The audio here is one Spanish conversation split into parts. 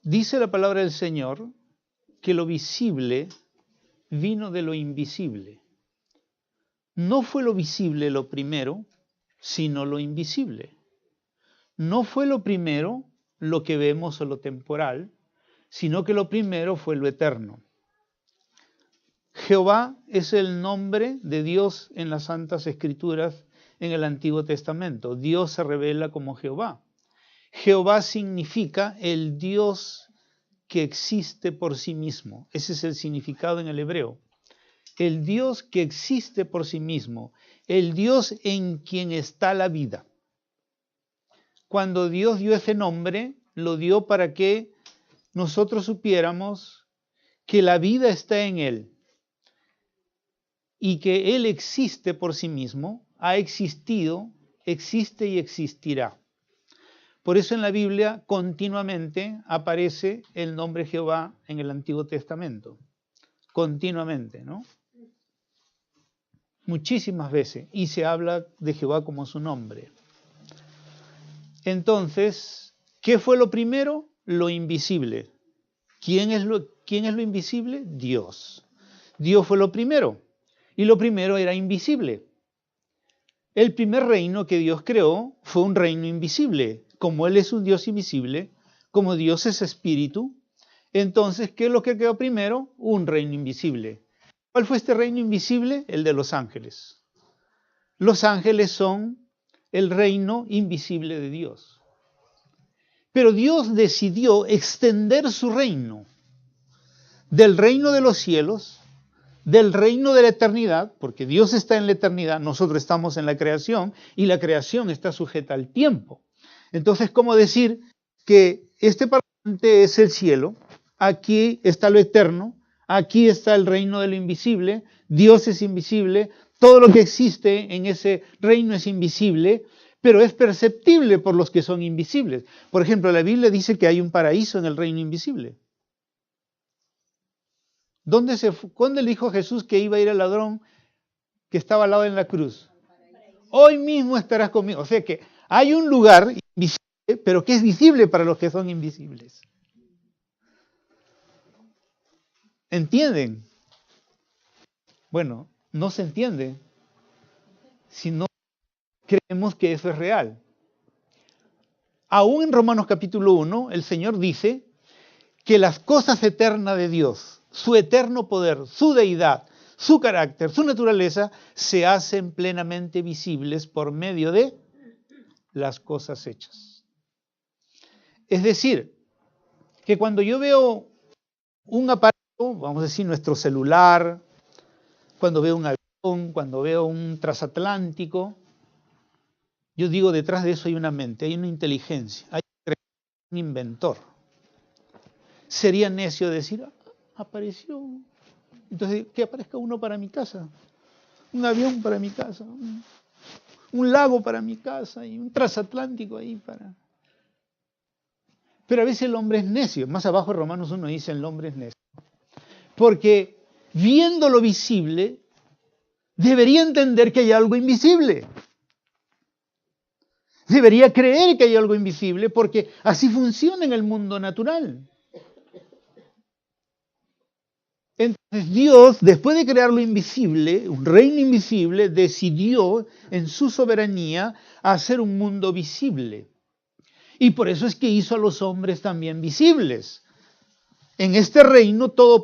Dice la palabra del Señor que lo visible vino de lo invisible. No fue lo visible lo primero, sino lo invisible. No fue lo primero lo que vemos o lo temporal, sino que lo primero fue lo eterno. Jehová es el nombre de Dios en las Santas Escrituras en el Antiguo Testamento. Dios se revela como Jehová. Jehová significa el Dios que existe por sí mismo. Ese es el significado en el hebreo. El Dios que existe por sí mismo. El Dios en quien está la vida. Cuando Dios dio ese nombre, lo dio para que nosotros supiéramos que la vida está en Él y que Él existe por sí mismo, ha existido, existe y existirá. Por eso en la Biblia continuamente aparece el nombre Jehová en el Antiguo Testamento. Continuamente, ¿no? Muchísimas veces. Y se habla de Jehová como su nombre. Entonces, ¿qué fue lo primero? Lo invisible. ¿Quién es lo invisible? Dios. Dios fue lo primero. Y lo primero era invisible. El primer reino que Dios creó fue un reino invisible. Como Él es un Dios invisible, como Dios es espíritu, entonces, ¿qué es lo que creó primero? Un reino invisible. ¿Cuál fue este reino invisible? El de los ángeles. Los ángeles son el reino invisible de Dios. Pero Dios decidió extender su reino del reino de los cielos, del reino de la eternidad, porque Dios está en la eternidad, nosotros estamos en la creación, y la creación está sujeta al tiempo. Entonces, ¿cómo decir que este parlante es el cielo? Aquí está lo eterno, aquí está el reino de lo invisible, Dios es invisible, todo lo que existe en ese reino es invisible, pero es perceptible por los que son invisibles. Por ejemplo, la Biblia dice que hay un paraíso en el reino invisible. ¿Cuándo le dijo Jesús que iba a ir al ladrón que estaba al lado en la cruz? Hoy mismo estarás conmigo. O sea que hay un lugar invisible, pero que es visible para los que son invisibles. ¿Entienden? Bueno, no se entiende si no creemos que eso es real. Aún en Romanos capítulo 1, el Señor dice que las cosas eternas de Dios, su eterno poder, su deidad, su carácter, su naturaleza, se hacen plenamente visibles por medio de las cosas hechas. Es decir, que cuando yo veo un aparato, vamos a decir nuestro celular, cuando veo un avión, cuando veo un transatlántico, yo digo, detrás de eso hay una mente, hay una inteligencia, hay un inventor. Sería necio decir, apareció. Entonces, que aparezca uno para mi casa, un avión para mi casa, un lago para mi casa y un transatlántico ahí para... Pero a veces el hombre es necio. Más abajo en Romanos 1 dice el hombre es necio. Porque viendo lo visible, debería entender que hay algo invisible. Debería creer que hay algo invisible porque así funciona en el mundo natural. Entonces Dios, después de crear lo invisible, un reino invisible, decidió en su soberanía hacer un mundo visible. Y por eso es que hizo a los hombres también visibles. En este reino, todo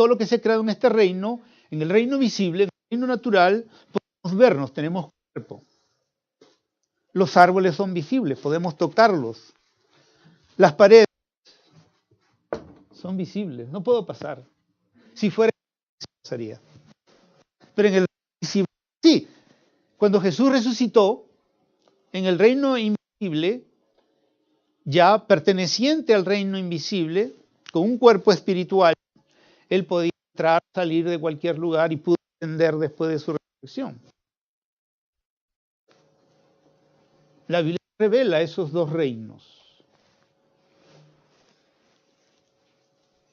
lo que se ha creado en este reino, en el reino visible, en el reino natural, podemos vernos, tenemos cuerpo. Los árboles son visibles, podemos tocarlos. Las paredes son visibles, no puedo pasar. Si fuera, pasaría. Pero en el reino invisible, sí. Cuando Jesús resucitó, en el reino invisible, ya perteneciente al reino invisible, con un cuerpo espiritual, él podía entrar, salir de cualquier lugar y pudo ascender después de su resurrección. La Biblia revela esos dos reinos.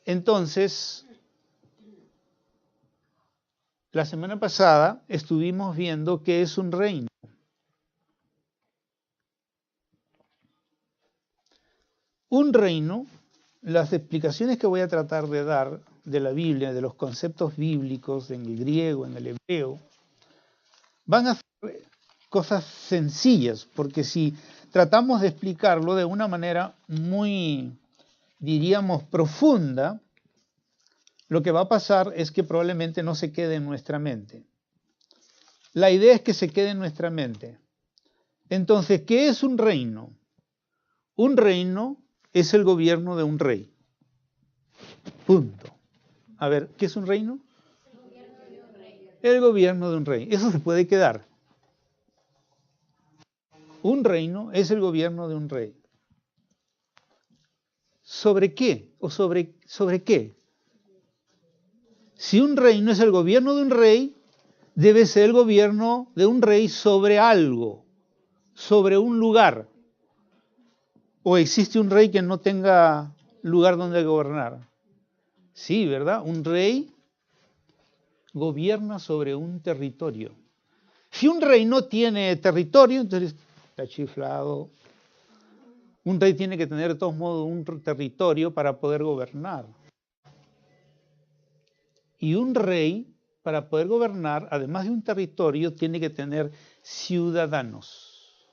Entonces, la semana pasada estuvimos viendo qué es un reino. Un reino, las explicaciones que voy a tratar de dar de la Biblia, de los conceptos bíblicos en el griego, en el hebreo, van a ser cosas sencillas, porque si tratamos de explicarlo de una manera muy, diríamos, profunda, lo que va a pasar es que probablemente no se quede en nuestra mente. La idea es que se quede en nuestra mente. Entonces, ¿qué es un reino? Un reino es el gobierno de un rey. Punto. A ver, ¿qué es un reino? El gobierno de un rey. Eso se puede quedar. Un reino es el gobierno de un rey. ¿Sobre qué? ¿O sobre qué? Si un reino es el gobierno de un rey, debe ser el gobierno de un rey sobre algo, sobre un lugar. ¿O existe un rey que no tenga lugar donde gobernar? Sí, ¿verdad? Un rey gobierna sobre un territorio. Si un rey no tiene territorio, entonces está chiflado. Un rey tiene que tener de todos modos un territorio para poder gobernar. Y un rey, para poder gobernar, además de un territorio, tiene que tener ciudadanos.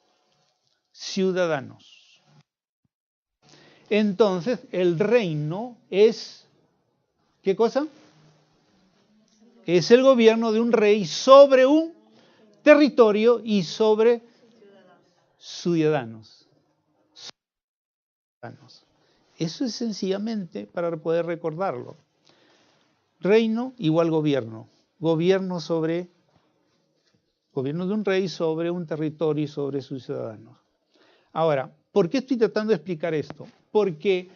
Ciudadanos. Entonces, el reino es, ¿qué cosa? Es el gobierno de un rey sobre un territorio y sobre ciudadanos. Eso es sencillamente para poder recordarlo. Reino igual gobierno. Gobierno de un rey sobre un territorio y sobre sus ciudadanos. Ahora, ¿por qué estoy tratando de explicar esto? Porque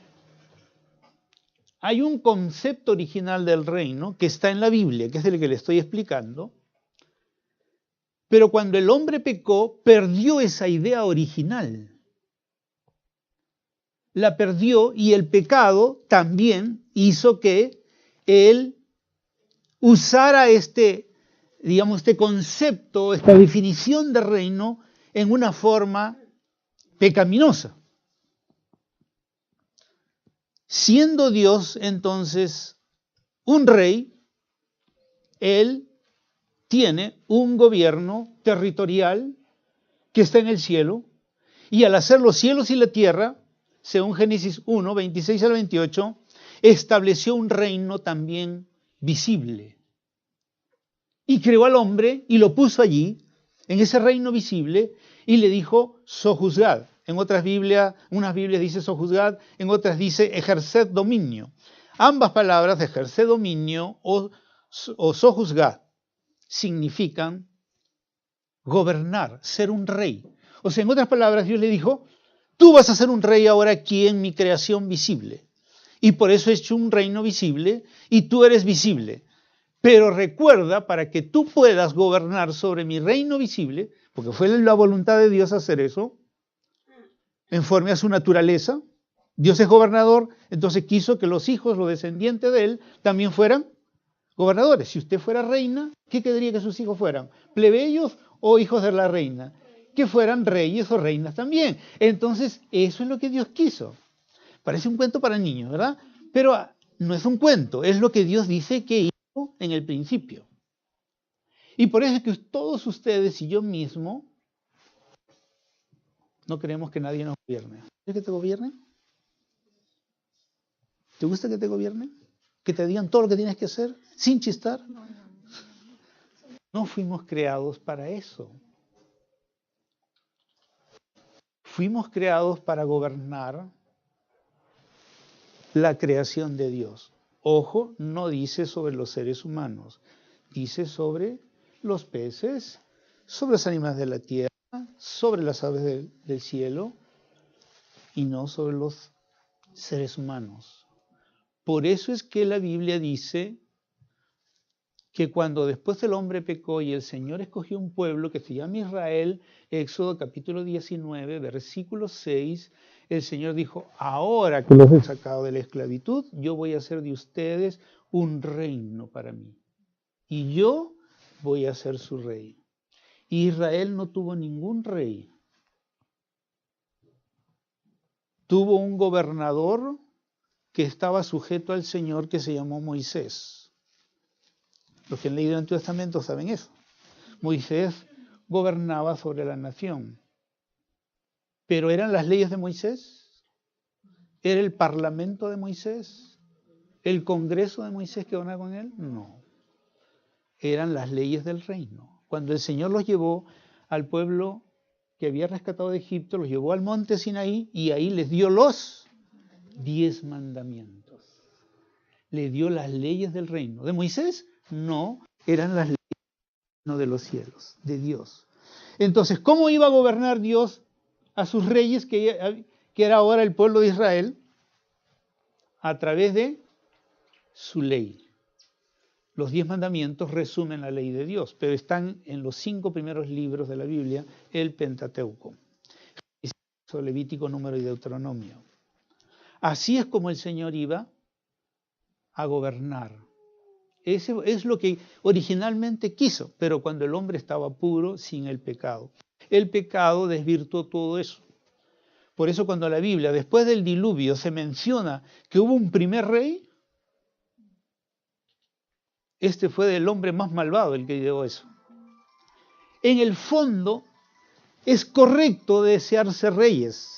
hay un concepto original del reino que está en la Biblia, que es el que le estoy explicando, pero cuando el hombre pecó, perdió esa idea original. La perdió y el pecado también hizo que él usara este concepto, esta definición de reino en una forma pecaminosa. Siendo Dios entonces un rey, él tiene un gobierno territorial que está en el cielo, y al hacer los cielos y la tierra, según Génesis 1, 26 al 28, estableció un reino también visible. Y creó al hombre y lo puso allí, en ese reino visible, y le dijo, sojuzgad. En otras Biblias, unas Biblias dice sojuzgad, en otras dice ejerced dominio. Ambas palabras, ejercer dominio o sojuzgad, significan gobernar, ser un rey. O sea, en otras palabras, Dios le dijo, tú vas a ser un rey ahora aquí en mi creación visible. Y por eso he hecho un reino visible y tú eres visible. Pero recuerda, para que tú puedas gobernar sobre mi reino visible, porque fue la voluntad de Dios hacer eso, en forma a su naturaleza, Dios es gobernador, entonces quiso que los hijos, los descendientes de él, también fueran gobernadores. Si usted fuera reina, ¿qué querría que sus hijos fueran? ¿Plebeyos o hijos de la reina? Que fueran reyes o reinas también. Entonces, eso es lo que Dios quiso. Parece un cuento para niños, ¿verdad? Pero no es un cuento, es lo que Dios dice que hizo en el principio. Y por eso es que todos ustedes y yo mismo no queremos que nadie nos gobierne. ¿Quieres que te gobiernen? ¿Te gusta que te gobiernen? ¿Que te digan todo lo que tienes que hacer sin chistar? No fuimos creados para eso. Fuimos creados para gobernar la creación de Dios. Ojo, no dice sobre los seres humanos, dice sobre los peces, sobre los animales de la tierra, sobre las aves del cielo y no sobre los seres humanos. Por eso es que la Biblia dice que cuando después el hombre pecó y el Señor escogió un pueblo que se llama Israel, Éxodo capítulo 19, versículo 6, el Señor dijo, ahora que los he sacado de la esclavitud, yo voy a hacer de ustedes un reino para mí. Y yo voy a ser su rey. Israel no tuvo ningún rey. Tuvo un gobernador que estaba sujeto al Señor que se llamó Moisés. Los que han leído el Antiguo Testamento saben eso. Moisés gobernaba sobre la nación. ¿Pero eran las leyes de Moisés? ¿Era el parlamento de Moisés? ¿El congreso de Moisés que gobernaba con él? No. Eran las leyes del reino. Cuando el Señor los llevó al pueblo que había rescatado de Egipto, los llevó al monte Sinaí y ahí les dio los 10 mandamientos. Le dio las leyes del reino. ¿De Moisés? No, eran las leyes de los cielos, de Dios. Entonces, ¿cómo iba a gobernar Dios a sus reyes, que era ahora el pueblo de Israel? A través de su ley. Los 10 mandamientos resumen la ley de Dios, pero están en los 5 primeros libros de la Biblia, el Pentateuco. Levítico, Número y Deuteronomio. Así es como el Señor iba a gobernar. Eso es lo que originalmente quiso, pero cuando el hombre estaba puro, sin el pecado. El pecado desvirtuó todo eso. Por eso cuando la Biblia, después del diluvio, se menciona que hubo un primer rey, este fue el hombre más malvado el que llegó a eso. En el fondo, es correcto desear ser reyes,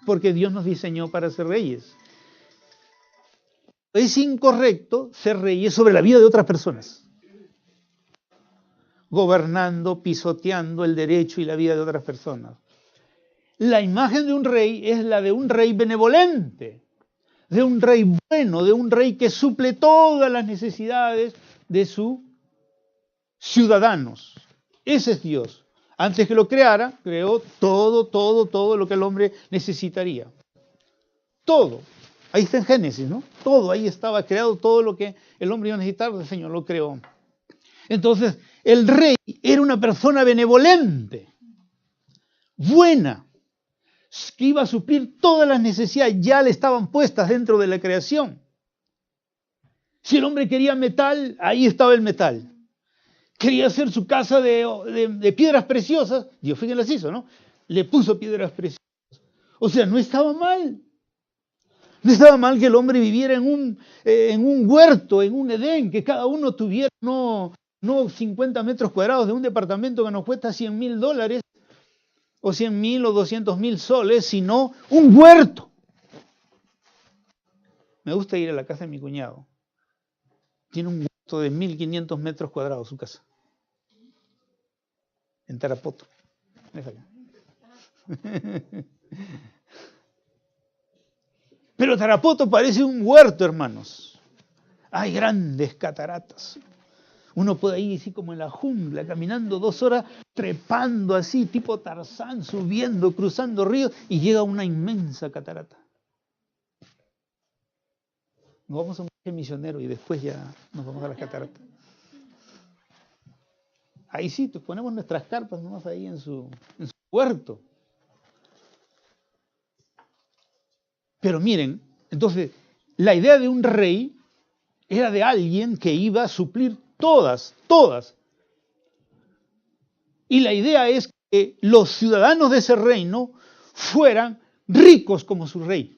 porque Dios nos diseñó para ser reyes. Es incorrecto ser reyes sobre la vida de otras personas, gobernando, pisoteando el derecho y la vida de otras personas. La imagen de un rey es la de un rey benevolente, de un rey bueno, de un rey que suple todas las necesidades de sus ciudadanos. Ese es Dios. Antes que lo creara, creó todo lo que el hombre necesitaría. Todo. Ahí está en Génesis, ¿no? Todo, ahí estaba creado todo lo que el hombre iba a necesitar, el Señor lo creó. Entonces, el rey era una persona benevolente, buena, que iba a suplir todas las necesidades, ya le estaban puestas dentro de la creación. Si el hombre quería metal, ahí estaba el metal. Quería hacer su casa de piedras preciosas, Dios fue quien las hizo, ¿no? Le puso piedras preciosas. O sea, no estaba mal. No estaba mal que el hombre viviera en un huerto, en un Edén, que cada uno tuviera no 50 metros cuadrados de un departamento que nos cuesta $100,000, o 100,000 o 200,000 soles, sino un huerto. Me gusta ir a la casa de mi cuñado. Tiene un huerto de 1,500 metros cuadrados su casa. En Tarapoto. Pero Tarapoto parece un huerto, hermanos. Hay grandes cataratas. Uno puede ir así como en la jungla, caminando 2 horas, trepando así, tipo Tarzán, subiendo, cruzando ríos, y llega a una inmensa catarata. Nos vamos a un viaje misionero y después ya nos vamos a las cataratas. Ahí sí, ponemos nuestras carpas nomás ahí en su huerto. Pero miren, entonces, la idea de un rey era de alguien que iba a suplir todas. Y la idea es que los ciudadanos de ese reino fueran ricos como su rey.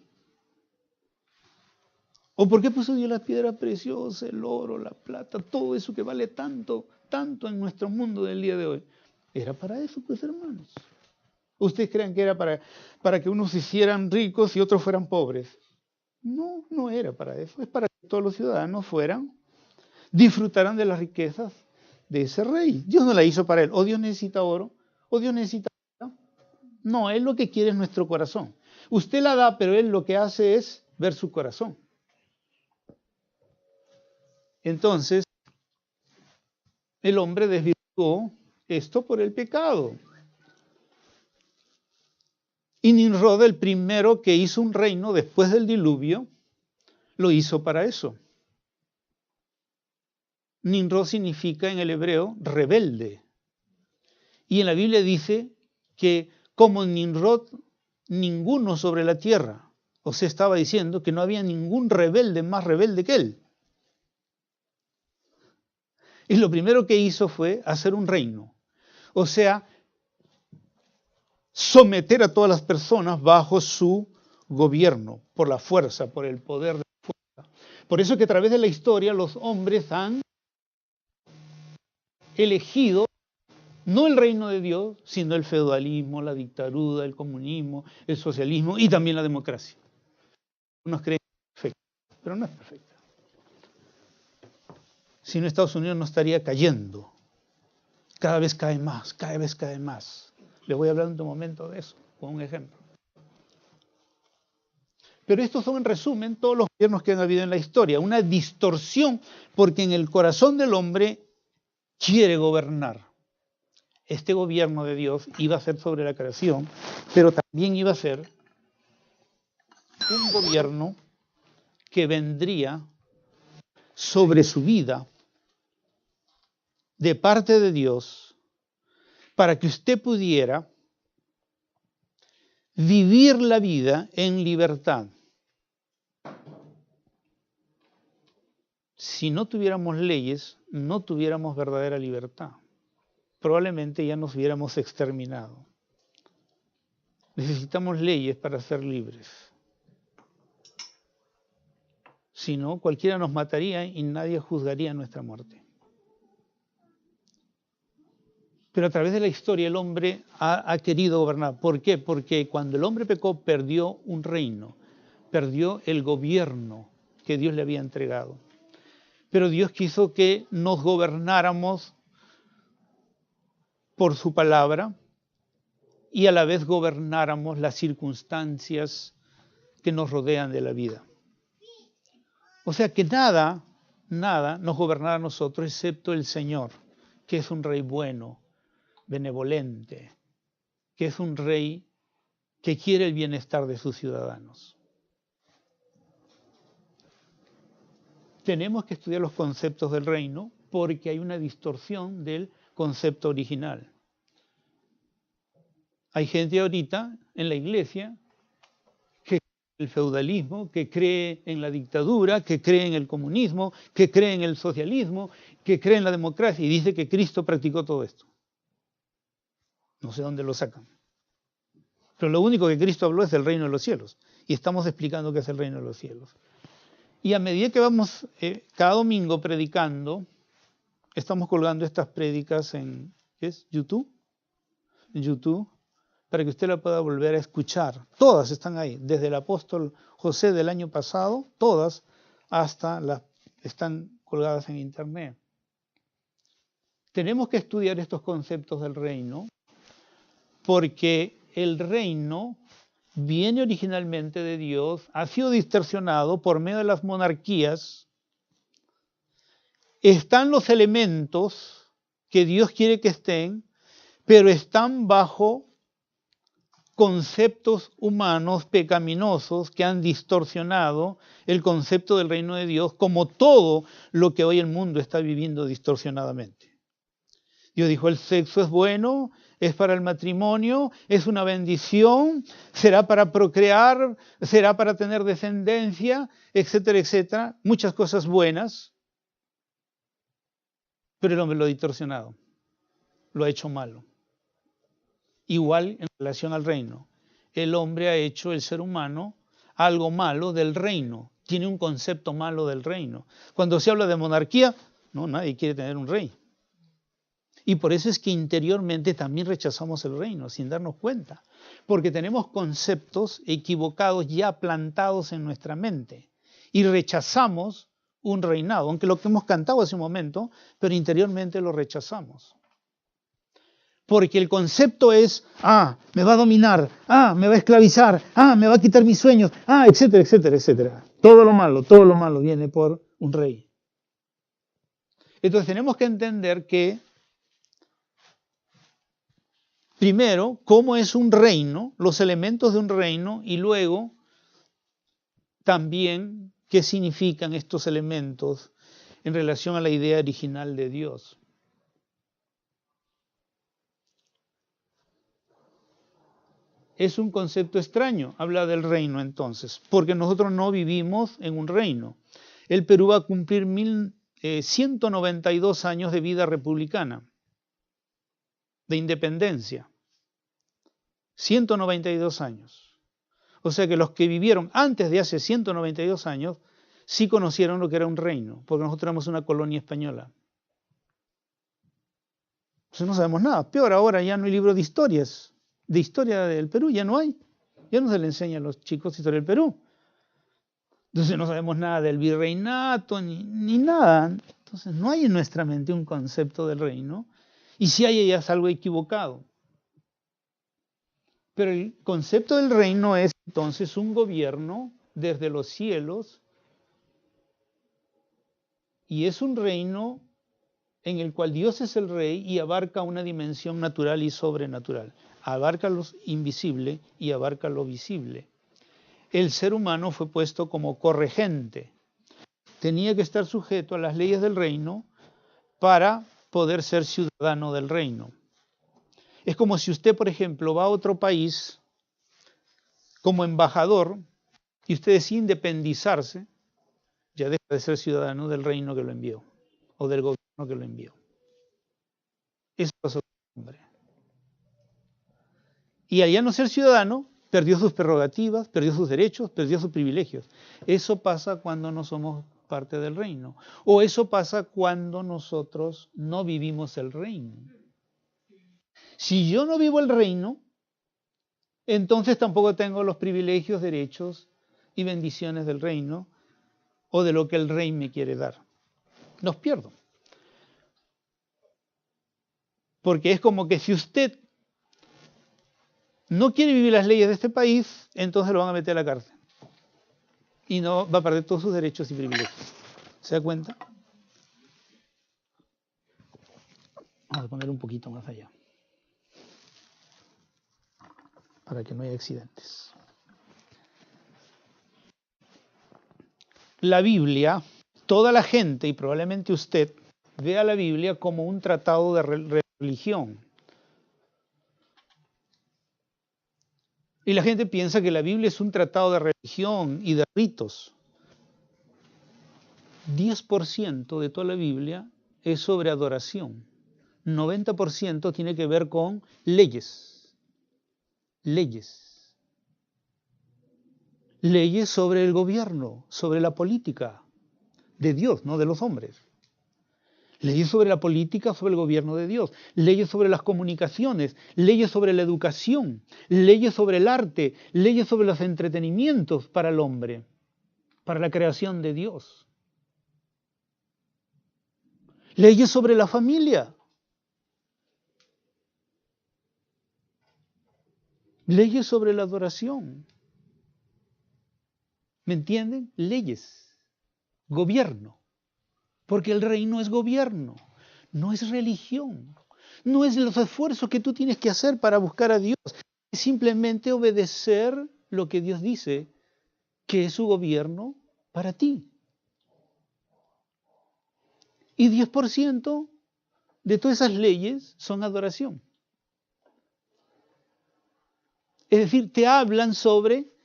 ¿O por qué puso Dios las piedras preciosas, el oro, la plata, todo eso que vale tanto en nuestro mundo del día de hoy? Era para eso, pues, hermanos. ¿Ustedes creen que era para que unos se hicieran ricos y otros fueran pobres? No, no era para eso. Es para que todos los ciudadanos disfrutaran de las riquezas de ese rey. Dios no la hizo para él. O Dios necesita oro, o Dios necesita plata. No, Él lo que quiere es nuestro corazón. Usted la da, pero Él lo que hace es ver su corazón. Entonces, el hombre desvirtuó esto por el pecado. Y Nimrod, el primero que hizo un reino después del diluvio, lo hizo para eso. Nimrod significa en el hebreo rebelde. Y en la Biblia dice que como Nimrod, ninguno sobre la tierra. O sea, estaba diciendo que no había ningún rebelde más rebelde que él. Y lo primero que hizo fue hacer un reino. O sea, someter a todas las personas bajo su gobierno, por la fuerza, por el poder de la fuerza. Por eso que a través de la historia los hombres han elegido no el reino de Dios, sino el feudalismo, la dictadura, el comunismo, el socialismo y también la democracia. Unos creen que es perfecta, pero no es perfecta. Si no, Estados Unidos no estaría cayendo. Cada vez cae más, cada vez cae más. Les voy a hablar en un momento de eso, con un ejemplo. Pero estos son, en resumen, todos los gobiernos que han habido en la historia. Una distorsión, porque en el corazón del hombre quiere gobernar. Este gobierno de Dios iba a ser sobre la creación, pero también iba a ser un gobierno que vendría sobre su vida de parte de Dios para que usted pudiera vivir la vida en libertad. Si no tuviéramos leyes, no tuviéramos verdadera libertad. Probablemente ya nos hubiéramos exterminado. Necesitamos leyes para ser libres. Si no, cualquiera nos mataría y nadie juzgaría nuestra muerte. Pero a través de la historia el hombre ha querido gobernar. ¿Por qué? Porque cuando el hombre pecó perdió un reino, perdió el gobierno que Dios le había entregado. Pero Dios quiso que nos gobernáramos por su palabra y a la vez gobernáramos las circunstancias que nos rodean de la vida. O sea que nada nos gobernará a nosotros excepto el Señor, que es un rey bueno, benevolente, que es un rey que quiere el bienestar de sus ciudadanos. Tenemos que estudiar los conceptos del reino porque hay una distorsión del concepto original. Hay gente ahorita en la iglesia que cree en el feudalismo, que cree en la dictadura, que cree en el comunismo, que cree en el socialismo, que cree en la democracia y dice que Cristo practicó todo esto. No sé dónde lo sacan. Pero lo único que Cristo habló es del reino de los cielos. Y estamos explicando qué es el reino de los cielos. Y a medida que vamos cada domingo predicando, estamos colgando estas prédicas en ¿qué es? YouTube, para que usted la pueda volver a escuchar. Todas están ahí, desde el apóstol José del año pasado, todas están colgadas en internet. Tenemos que estudiar estos conceptos del reino, porque el reino viene originalmente de Dios, ha sido distorsionado por medio de las monarquías. Están los elementos que Dios quiere que estén, pero están bajo conceptos humanos pecaminosos que han distorsionado el concepto del reino de Dios, como todo lo que hoy el mundo está viviendo distorsionadamente. Dios dijo, el sexo es bueno, es para el matrimonio, es una bendición, será para procrear, será para tener descendencia, etcétera, etcétera. Muchas cosas buenas, pero el hombre lo ha distorsionado, lo ha hecho malo. Igual en relación al reino. El hombre ha hecho, el ser humano, algo malo del reino. Tiene un concepto malo del reino. Cuando se habla de monarquía, no, nadie quiere tener un rey. Y por eso es que interiormente también rechazamos el reino, sin darnos cuenta. Porque tenemos conceptos equivocados ya plantados en nuestra mente. Y rechazamos un reinado, aunque lo que hemos cantado hace un momento, pero interiormente lo rechazamos. Porque el concepto es, me va a dominar, me va a esclavizar, me va a quitar mis sueños, etcétera, etcétera, etcétera. Todo lo malo viene por un rey. Entonces tenemos que entender que, primero, cómo es un reino, los elementos de un reino, y luego también qué significan estos elementos en relación a la idea original de Dios. Es un concepto extraño hablar del reino entonces, porque nosotros no vivimos en un reino. El Perú va a cumplir 192 años de vida republicana, de independencia. 192 años. O sea que los que vivieron antes de hace 192 años sí conocieron lo que era un reino, porque nosotros éramos una colonia española. Entonces no sabemos nada. Peor, ahora ya no hay libro de historias, de historia del Perú, ya no hay. Ya no se le enseña a los chicos historia del Perú. Entonces no sabemos nada del virreinato ni nada. Entonces no hay en nuestra mente un concepto del reino. Y si hay, ya es algo equivocado. Pero el concepto del reino es entonces un gobierno desde los cielos. Y es un reino en el cual Dios es el rey y abarca una dimensión natural y sobrenatural. Abarca lo invisible y abarca lo visible. El ser humano fue puesto como corregente. Tenía que estar sujeto a las leyes del reino para poder ser ciudadano del reino. Es como si usted, por ejemplo, va a otro país como embajador y usted decide independizarse, ya deja de ser ciudadano del reino que lo envió o del gobierno que lo envió. Eso pasó con el hombre. Y al ya no ser ciudadano, perdió sus prerrogativas, perdió sus derechos, perdió sus privilegios. Eso pasa cuando no somos parte del reino. O eso pasa cuando nosotros no vivimos el reino. Si yo no vivo el reino, entonces tampoco tengo los privilegios, derechos y bendiciones del reino o de lo que el rey me quiere dar. Los pierdo. Porque es como que si usted no quiere vivir las leyes de este país, entonces lo van a meter a la cárcel. Y no va a perder todos sus derechos y privilegios. ¿Se da cuenta? Vamos a poner un poquito más allá, para que no haya accidentes. La Biblia, toda la gente, y probablemente usted, ve a la Biblia como un tratado de religión. Y la gente piensa que la Biblia es un tratado de religión y de ritos. 10% de toda la Biblia es sobre adoración. 90% tiene que ver con leyes. Leyes. Leyes sobre el gobierno, sobre la política de Dios, no de los hombres. Leyes sobre la política, sobre el gobierno de Dios. Leyes sobre las comunicaciones, leyes sobre la educación, leyes sobre el arte, leyes sobre los entretenimientos para el hombre, para la creación de Dios. Leyes sobre la familia. Leyes sobre la adoración. ¿Me entienden? Leyes. Gobierno. Porque el reino es gobierno, no es religión. No es los esfuerzos que tú tienes que hacer para buscar a Dios. Es simplemente obedecer lo que Dios dice, que es su gobierno para ti. Y 10% de todas esas leyes son adoración. Es decir, te hablan sobre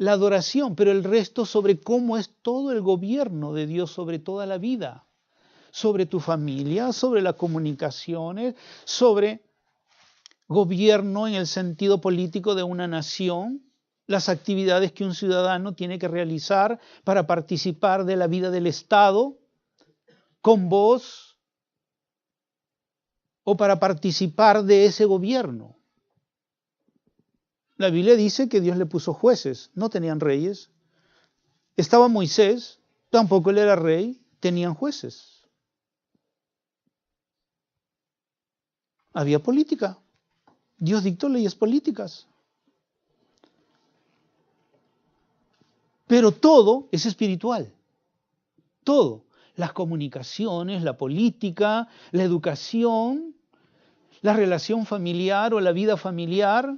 la adoración, pero el resto sobre cómo es todo el gobierno de Dios sobre toda la vida, sobre tu familia, sobre las comunicaciones, sobre gobierno en el sentido político de una nación, las actividades que un ciudadano tiene que realizar para participar de la vida del Estado con voz o para participar de ese gobierno. La Biblia dice que Dios le puso jueces, no tenían reyes. Estaba Moisés, tampoco él era rey, tenían jueces. Había política. Dios dictó leyes políticas. Pero todo es espiritual. Todo. Las comunicaciones, la política, la educación, la relación familiar o la vida familiar,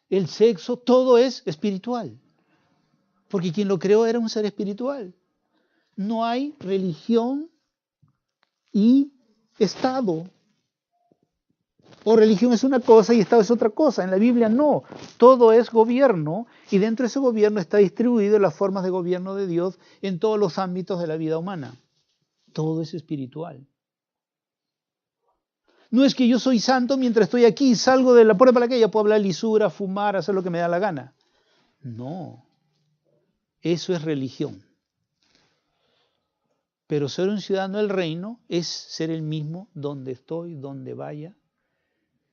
el sexo, todo es espiritual. Porque quien lo creó era un ser espiritual. No hay religión y Estado. O religión es una cosa y Estado es otra cosa. En la Biblia no. Todo es gobierno y dentro de ese gobierno está distribuido las formas de gobierno de Dios en todos los ámbitos de la vida humana. Todo es espiritual. No es que yo soy santo mientras estoy aquí, salgo de la puerta para aquella, puedo hablar lisura, fumar, hacer lo que me da la gana. No, eso es religión. Pero ser un ciudadano del reino es ser el mismo donde estoy, donde vaya.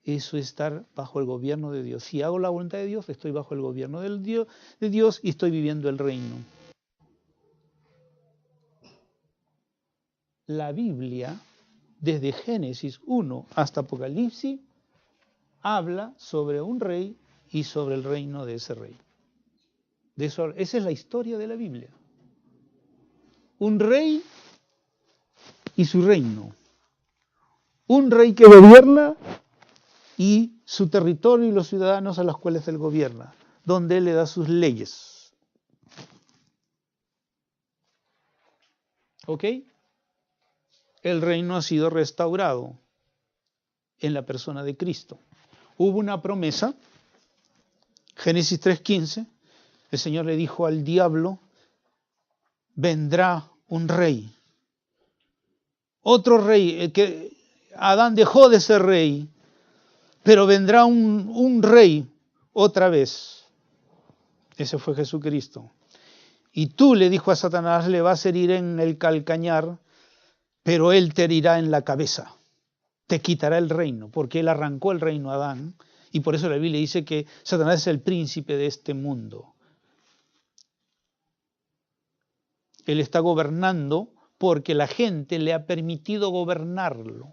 Eso es estar bajo el gobierno de Dios. Si hago la voluntad de Dios, estoy bajo el gobierno de Dios y estoy viviendo el reino. La Biblia, desde Génesis 1 hasta Apocalipsis, habla sobre un rey y sobre el reino de ese rey. Esa es la historia de la Biblia. Un rey y su reino. Un rey que gobierna y su territorio y los ciudadanos a los cuales él gobierna, donde él le da sus leyes. ¿Ok? El reino ha sido restaurado en la persona de Cristo. Hubo una promesa, Génesis 3:15, el Señor le dijo al diablo, vendrá un rey. Otro rey, que Adán dejó de ser rey, pero vendrá un rey otra vez. Ese fue Jesucristo. Y tú, le dijo a Satanás, le vas a herir en el calcañar, pero él te herirá en la cabeza. Te quitará el reino, porque él arrancó el reino a Adán, y por eso la Biblia dice que Satanás es el príncipe de este mundo. Él está gobernando porque la gente le ha permitido gobernarlo.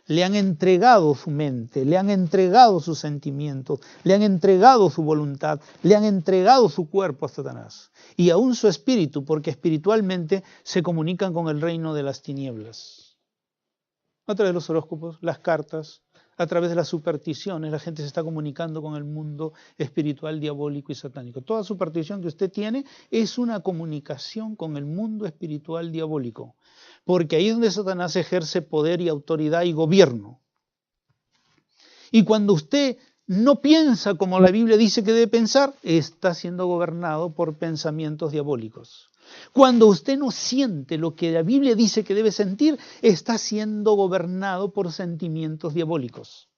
Le han entregado su mente, le han entregado sus sentimientos, le han entregado su voluntad, le han entregado su cuerpo a Satanás. Y aún su espíritu, porque espiritualmente se comunican con el reino de las tinieblas. A través de los horóscopos, las cartas, a través de las supersticiones, la gente se está comunicando con el mundo espiritual, diabólico y satánico. Toda superstición que usted tiene es una comunicación con el mundo espiritual diabólico. Porque ahí es donde Satanás ejerce poder y autoridad y gobierno. Y cuando usted no piensa como la Biblia dice que debe pensar, está siendo gobernado por pensamientos diabólicos. Cuando usted no siente lo que la Biblia dice que debe sentir, está siendo gobernado por sentimientos diabólicos.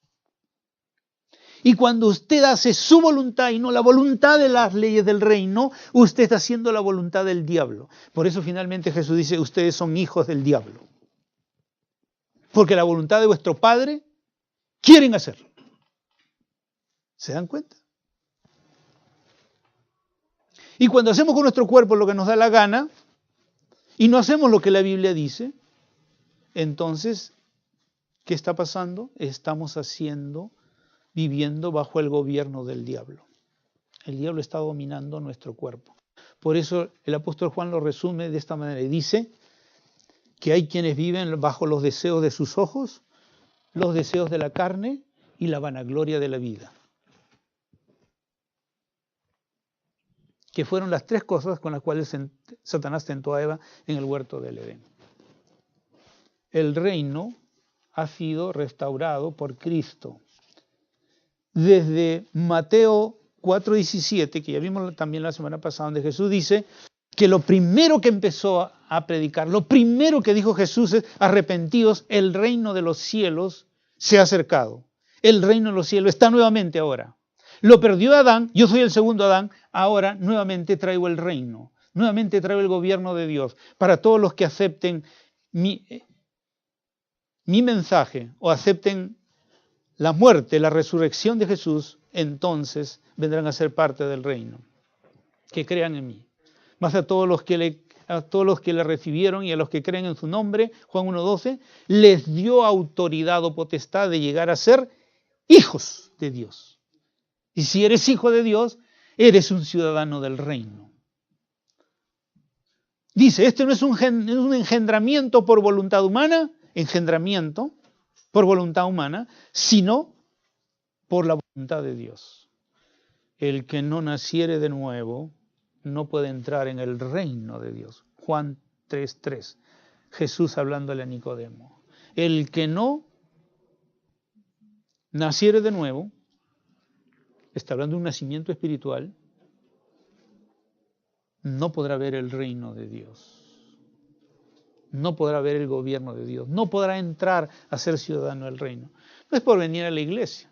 Y cuando usted hace su voluntad y no la voluntad de las leyes del reino, usted está haciendo la voluntad del diablo. Por eso finalmente Jesús dice, ustedes son hijos del diablo. Porque la voluntad de vuestro Padre quieren hacerlo. ¿Se dan cuenta? Y cuando hacemos con nuestro cuerpo lo que nos da la gana y no hacemos lo que la Biblia dice, entonces, ¿qué está pasando? Estamos viviendo bajo el gobierno del diablo. El diablo está dominando nuestro cuerpo. Por eso el apóstol Juan lo resume de esta manera y dice que hay quienes viven bajo los deseos de sus ojos, los deseos de la carne y la vanagloria de la vida. Que fueron las tres cosas con las cuales Satanás tentó a Eva en el huerto del Edén. El reino ha sido restaurado por Cristo. Desde Mateo 4:17, que ya vimos también la semana pasada, donde Jesús dice que lo primero que empezó a predicar, lo primero que dijo Jesús es, arrepentidos, el reino de los cielos se ha acercado. El reino de los cielos está nuevamente ahora. Lo perdió Adán, yo soy el segundo Adán, ahora nuevamente traigo el reino, nuevamente traigo el gobierno de Dios. Para todos los que acepten mi mensaje o acepten la muerte, la resurrección de Jesús, entonces vendrán a ser parte del reino. Que crean en mí. Más a todos los que le recibieron y a los que creen en su nombre, Juan 1:12, les dio autoridad o potestad de llegar a ser hijos de Dios. Y si eres hijo de Dios, eres un ciudadano del reino. Dice, este no es un engendramiento por voluntad humana, sino por la voluntad de Dios. El que no naciere de nuevo no puede entrar en el reino de Dios. Juan 3:3. Jesús hablándole a Nicodemo. El que no naciere de nuevo, está hablando de un nacimiento espiritual, no podrá ver el reino de Dios. No podrá ver el gobierno de Dios. No podrá entrar a ser ciudadano del reino. No es por venir a la iglesia.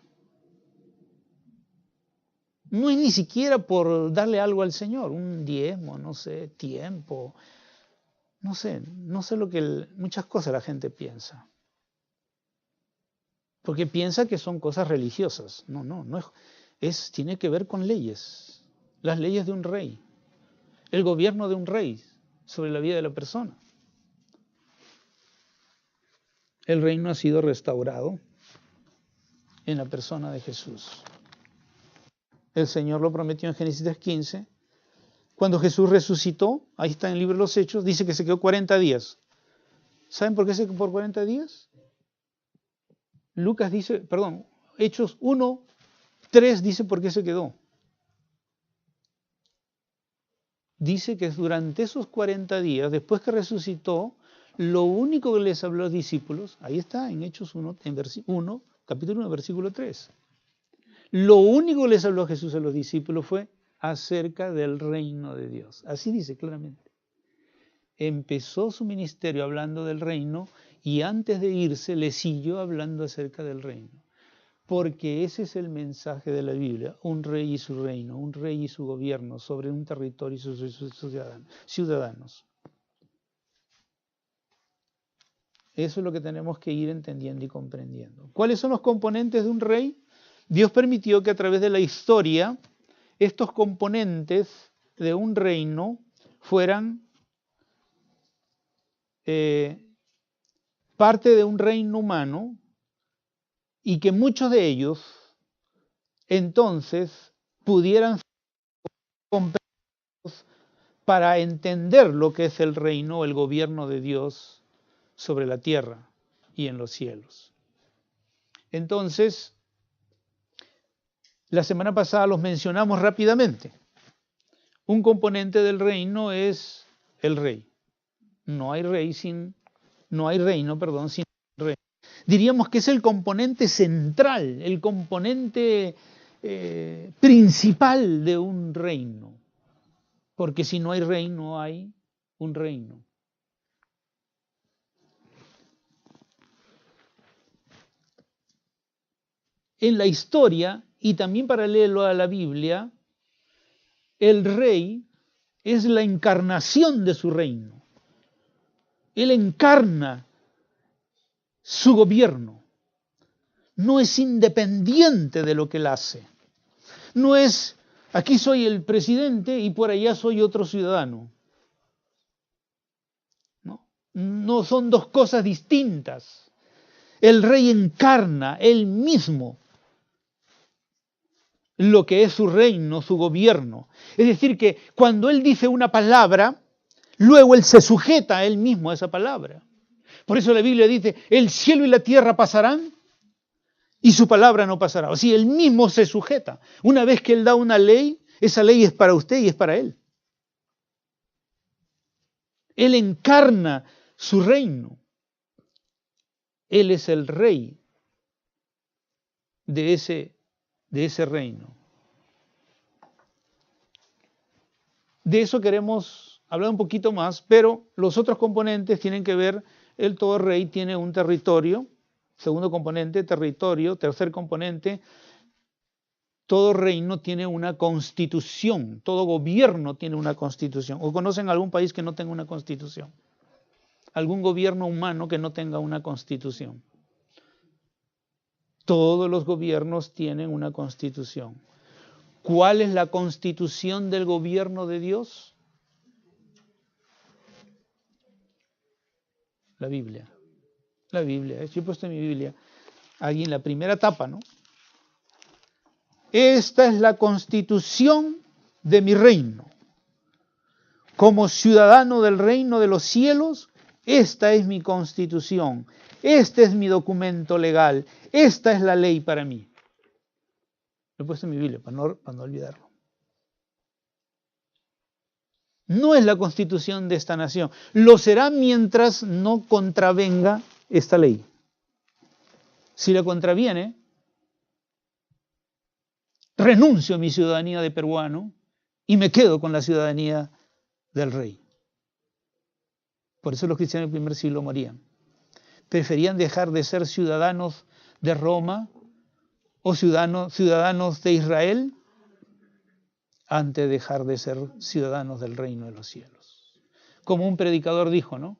No es ni siquiera por darle algo al Señor, un diezmo, no sé, tiempo, no sé lo que muchas cosas la gente piensa. Porque piensa que son cosas religiosas. No es, tiene que ver con leyes, las leyes de un rey, el gobierno de un rey sobre la vida de la persona. El reino ha sido restaurado en la persona de Jesús. El Señor lo prometió en Génesis 3:15. Cuando Jesús resucitó, ahí está en el libro de los Hechos, dice que se quedó 40 días. ¿Saben por qué se quedó por 40 días? Hechos 1:3 dice por qué se quedó. Dice que durante esos 40 días, después que resucitó, lo único que les habló a los discípulos, ahí está en Hechos 1, capítulo 1, versículo 3. Lo único que les habló Jesús a los discípulos fue acerca del reino de Dios. Así dice claramente. Empezó su ministerio hablando del reino y antes de irse le siguió hablando acerca del reino. Porque ese es el mensaje de la Biblia, un rey y su reino, un rey y su gobierno sobre un territorio y sus ciudadanos. Eso es lo que tenemos que ir entendiendo y comprendiendo. ¿Cuáles son los componentes de un rey? Dios permitió que a través de la historia estos componentes de un reino fueran parte de un reino humano y que muchos de ellos entonces pudieran ser comprendidos para entender lo que es el reino o el gobierno de Dios sobre la tierra y en los cielos. Entonces, la semana pasada los mencionamos rápidamente. Un componente del reino es el rey. No hay reino sin rey. Diríamos que es el componente central, el componente principal de un reino. Porque si no hay rey, no hay un reino. En la historia, y también paralelo a la Biblia, el rey es la encarnación de su reino. Él encarna su gobierno. No es independiente de lo que él hace. No es, aquí soy el presidente y por allá soy otro ciudadano. No son dos cosas distintas. El rey encarna él mismo lo que es su reino, su gobierno. Es decir, que cuando él dice una palabra, luego él se sujeta a él mismo a esa palabra. Por eso la Biblia dice, el cielo y la tierra pasarán y su palabra no pasará. O sea, él mismo se sujeta. Una vez que él da una ley, esa ley es para usted y es para él. Él encarna su reino. Él es el rey de ese reino. De eso queremos hablar un poquito más, pero los otros componentes tienen que ver, todo rey tiene un territorio, segundo componente, territorio, tercer componente, todo reino tiene una constitución, todo gobierno tiene una constitución. ¿O conocen algún país que no tenga una constitución? ¿Algún gobierno humano que no tenga una constitución? Todos los gobiernos tienen una constitución. ¿Cuál es la constitución del gobierno de Dios? La Biblia. La Biblia. Yo he puesto en mi Biblia aquí en la primera etapa, ¿no? Esta es la constitución de mi reino. Como ciudadano del reino de los cielos, esta es mi constitución. Este es mi documento legal. Esta es la ley para mí. Lo he puesto en mi Biblia para no olvidarlo. No es la constitución de esta nación. Lo será mientras no contravenga esta ley. Si la contraviene, renuncio a mi ciudadanía de peruano y me quedo con la ciudadanía del rey. Por eso los cristianos del primer siglo morían. Preferían dejar de ser ciudadanos de Roma o ciudadanos de Israel antes de dejar de ser ciudadanos del reino de los cielos. Como un predicador dijo, ¿no?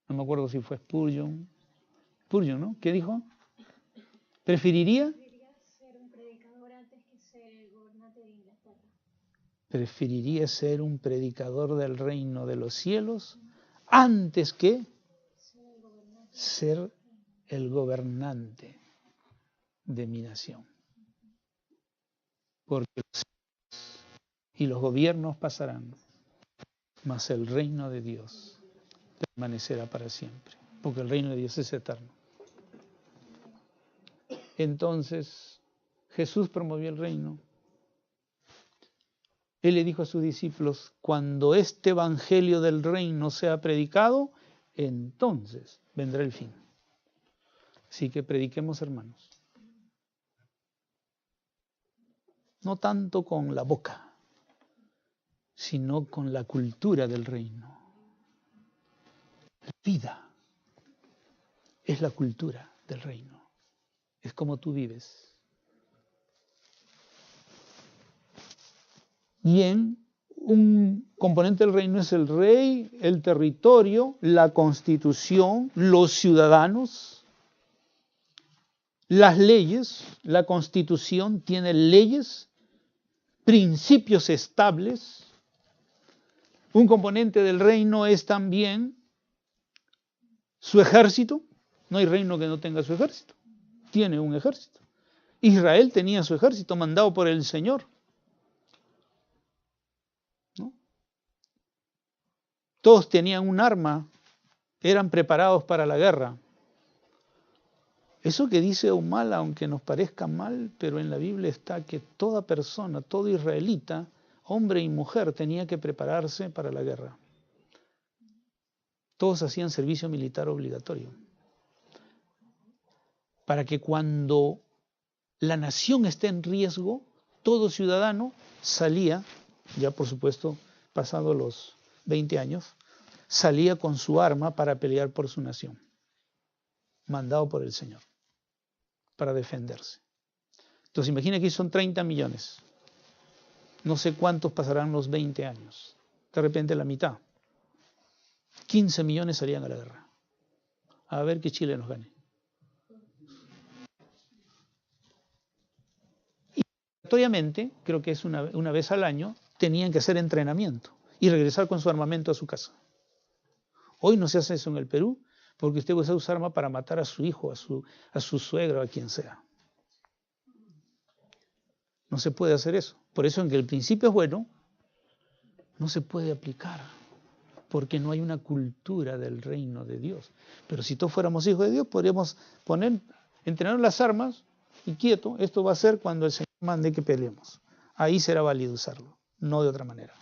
No me acuerdo si fue Spurgeon, ¿no? ¿Qué dijo? ¿Preferiría ser un predicador antes que ser el gobernante de Inglaterra? Preferiría ser un predicador del reino de los cielos antes que ser el gobernante de mi nación. Porque los cielos y los gobiernos pasarán, mas el reino de Dios permanecerá para siempre, porque el reino de Dios es eterno. Entonces, Jesús promovió el reino. Él le dijo a sus discípulos, cuando este evangelio del reino sea predicado, entonces vendrá el fin. Así que prediquemos, hermanos. No tanto con la boca, sino con la cultura del reino. La vida es la cultura del reino. Es como tú vives. Bien, un componente del reino es el rey, el territorio, la constitución, los ciudadanos, las leyes. La constitución tiene leyes, principios estables. Un componente del reino es también su ejército. No hay reino que no tenga su ejército. Tiene un ejército. Israel tenía su ejército mandado por el Señor. ¿No? Todos tenían un arma, eran preparados para la guerra. Eso que dice Humala, aunque nos parezca mal, pero en la Biblia está que toda persona, todo israelita, hombre y mujer, tenía que prepararse para la guerra. Todos hacían servicio militar obligatorio. Para que cuando la nación esté en riesgo, todo ciudadano salía, ya por supuesto pasado los 20 años, salía con su arma para pelear por su nación, mandado por el Señor, para defenderse. Entonces imagina que son 30 millones. No sé cuántos pasarán los 20 años. De repente la mitad. 15 millones salían a la guerra. A ver que Chile nos gane. Y obligatoriamente, creo que es una vez al año, tenían que hacer entrenamiento y regresar con su armamento a su casa. Hoy no se hace eso en el Perú, porque usted usa su arma para matar a su hijo, a su suegro, a quien sea. No se puede hacer eso. Por eso, en que el principio es bueno, no se puede aplicar, porque no hay una cultura del reino de Dios. Pero si todos fuéramos hijos de Dios, podríamos entrenar las armas y quieto, esto va a ser cuando el Señor mande que peleemos. Ahí será válido usarlo, no de otra manera.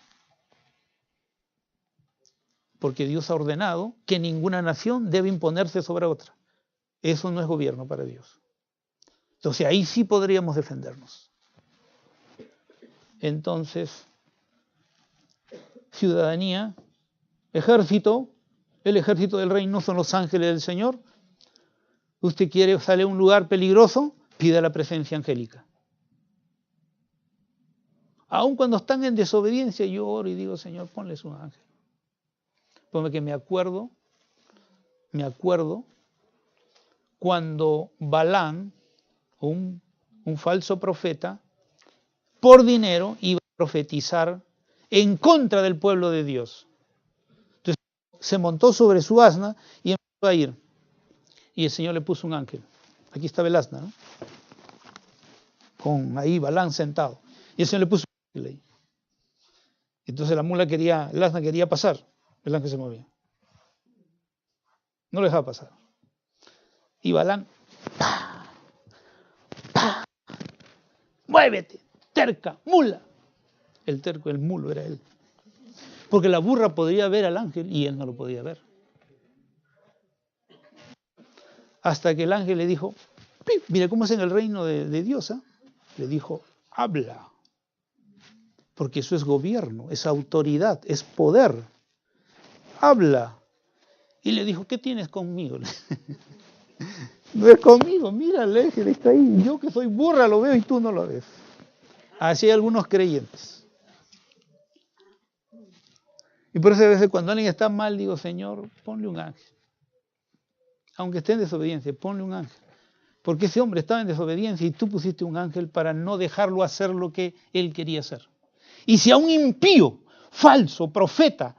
Porque Dios ha ordenado que ninguna nación debe imponerse sobre otra. Eso no es gobierno para Dios. Entonces ahí sí podríamos defendernos. Entonces, ciudadanía, ejército, el ejército del reino son los ángeles del Señor. Usted quiere salir a un lugar peligroso, pida la presencia angélica. Aun cuando están en desobediencia, yo oro y digo, Señor, ponles un ángel. Porque me acuerdo cuando Balaam, un falso profeta, por dinero iba a profetizar en contra del pueblo de Dios. Entonces se montó sobre su asna y empezó a ir. Y el Señor le puso un ángel. Aquí estaba el asna, ¿no? Con ahí Balaam sentado. Y el Señor le puso un ángel ahí. Entonces el asna quería pasar. El ángel se movía. No lo dejaba pasar. Y Balaam, ¡pah! ¡pah! ¡Muévete! Terca, mula. El terco, el mulo era él. Porque la burra podría ver al ángel y él no lo podía ver. Hasta que el ángel le dijo, mira cómo es en el reino de Dios, ¿eh? Le dijo, habla. Porque eso es gobierno, es autoridad, es poder. Habla. Y le dijo, ¿qué tienes conmigo? No es conmigo, mira, el ángel está ahí. Yo que soy burra lo veo y tú no lo ves. Así hay algunos creyentes. Y por eso a veces cuando alguien está mal, digo, Señor, ponle un ángel. Aunque esté en desobediencia, ponle un ángel. Porque ese hombre estaba en desobediencia y tú pusiste un ángel para no dejarlo hacer lo que él quería hacer. Y si a un impío, falso, profeta,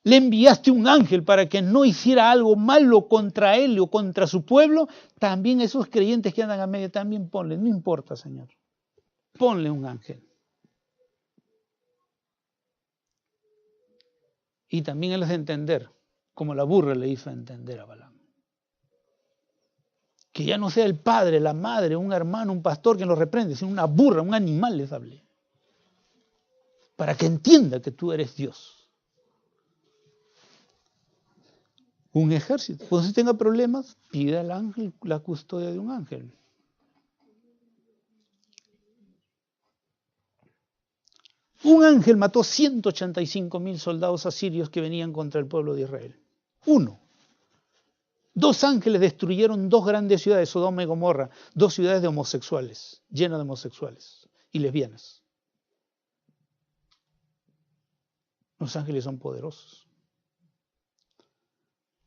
le enviaste un ángel para que no hiciera algo malo contra él o contra su pueblo, también esos creyentes que andan a medio, también ponle, no importa, Señor. Ponle un ángel. Y también él hace entender, como la burra le hizo entender a Balaam. Que ya no sea el padre, la madre, un hermano, un pastor que los reprende, sino una burra, un animal les hable. Para que entienda que tú eres Dios. Un ejército. Cuando se tenga problemas, pida al ángel la custodia de un ángel. Un ángel mató 185,000 soldados asirios que venían contra el pueblo de Israel. Uno. 2 ángeles destruyeron 2 grandes ciudades, Sodoma y Gomorra, 2 ciudades de homosexuales, llenas de homosexuales y lesbianas. Los ángeles son poderosos.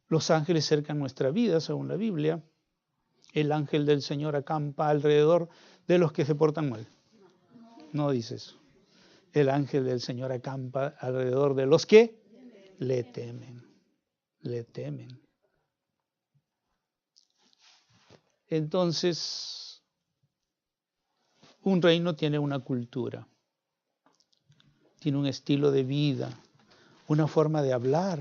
Los ángeles cercan nuestra vida, según la Biblia. El ángel del Señor acampa alrededor de los que se portan mal. No dice eso. El ángel del Señor acampa alrededor de los que le temen. Le temen. Entonces, un reino tiene una cultura, tiene un estilo de vida, una forma de hablar,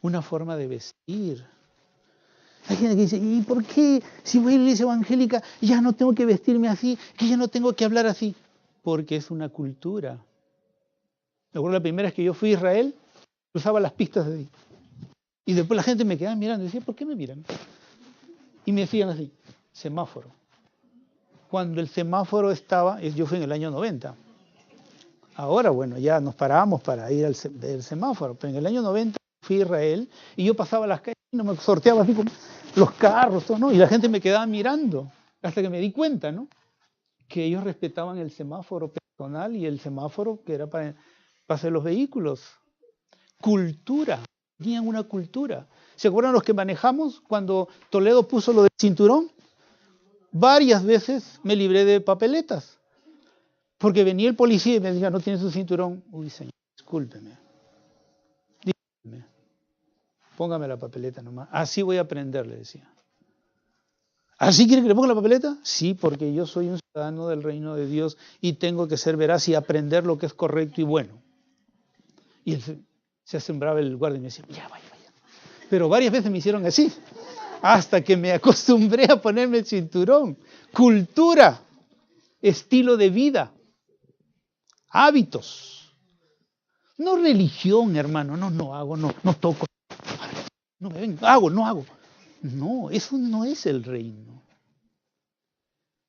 una forma de vestir. Hay gente que dice, ¿y por qué si voy a la iglesia evangélica ya no tengo que vestirme así, que ya no tengo que hablar así? Porque es una cultura. Me acuerdo la primera vez que yo fui a Israel, cruzaba las pistas de ahí. Y después la gente me quedaba mirando y decía, ¿por qué me miran? Y me decían así, semáforo. Cuando el semáforo estaba, yo fui en el año 90. Ahora, bueno, ya nos parábamos para ir al semáforo, pero en el año 90 fui a Israel y yo pasaba las calles y no me sorteaba así como los carros, todo, ¿no? Y la gente me quedaba mirando, hasta que me di cuenta, ¿no? Que ellos respetaban el semáforo personal y el semáforo que era para hacer los vehículos. Cultura, tenían una cultura. ¿Se acuerdan los que manejamos cuando Toledo puso lo del cinturón? Varias veces me libré de papeletas. Porque venía el policía y me decía, no tiene su cinturón. Uy, señor, discúlpeme. Dígame. Póngame la papeleta nomás. Así voy a aprender, le decía. ¿Así quiere que le ponga la papeleta? Sí, porque yo soy un ciudadano del reino de Dios y tengo que ser veraz y aprender lo que es correcto y bueno. Y él se asombraba el guardia y me decía, ya, vaya. Pero varias veces me hicieron así, hasta que me acostumbré a ponerme el cinturón. Cultura, estilo de vida, hábitos. No religión, hermano, no hago, no toco. No me ven, hago. No, eso no es el reino.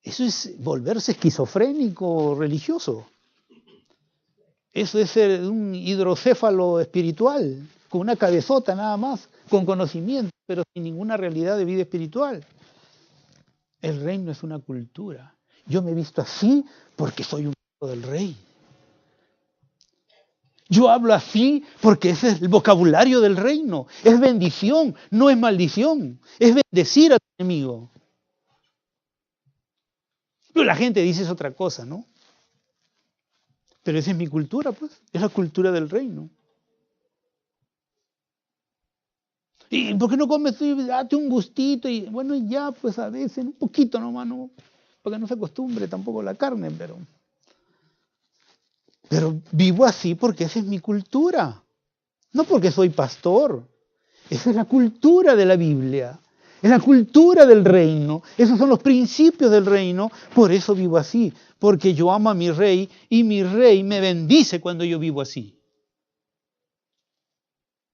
Eso es volverse esquizofrénico religioso. Eso es ser un hidrocéfalo espiritual, con una cabezota nada más, con conocimiento, pero sin ninguna realidad de vida espiritual. El reino es una cultura. Yo me he visto así porque soy un hijo del rey. Yo hablo así porque ese es el vocabulario del reino. Es bendición, no es maldición. Es bendecir a tu enemigo. Pero la gente dice es otra cosa, ¿no? Pero esa es mi cultura, pues. Es la cultura del reino. ¿Y por qué no comes? Date un gustito. Y bueno, ya, pues a veces, un poquito nomás, ¿no? Porque no se acostumbre tampoco la carne, pero vivo así porque esa es mi cultura. No porque soy pastor. Esa es la cultura de la Biblia. Es la cultura del reino. Esos son los principios del reino. Por eso vivo así. Porque yo amo a mi rey y mi rey me bendice cuando yo vivo así.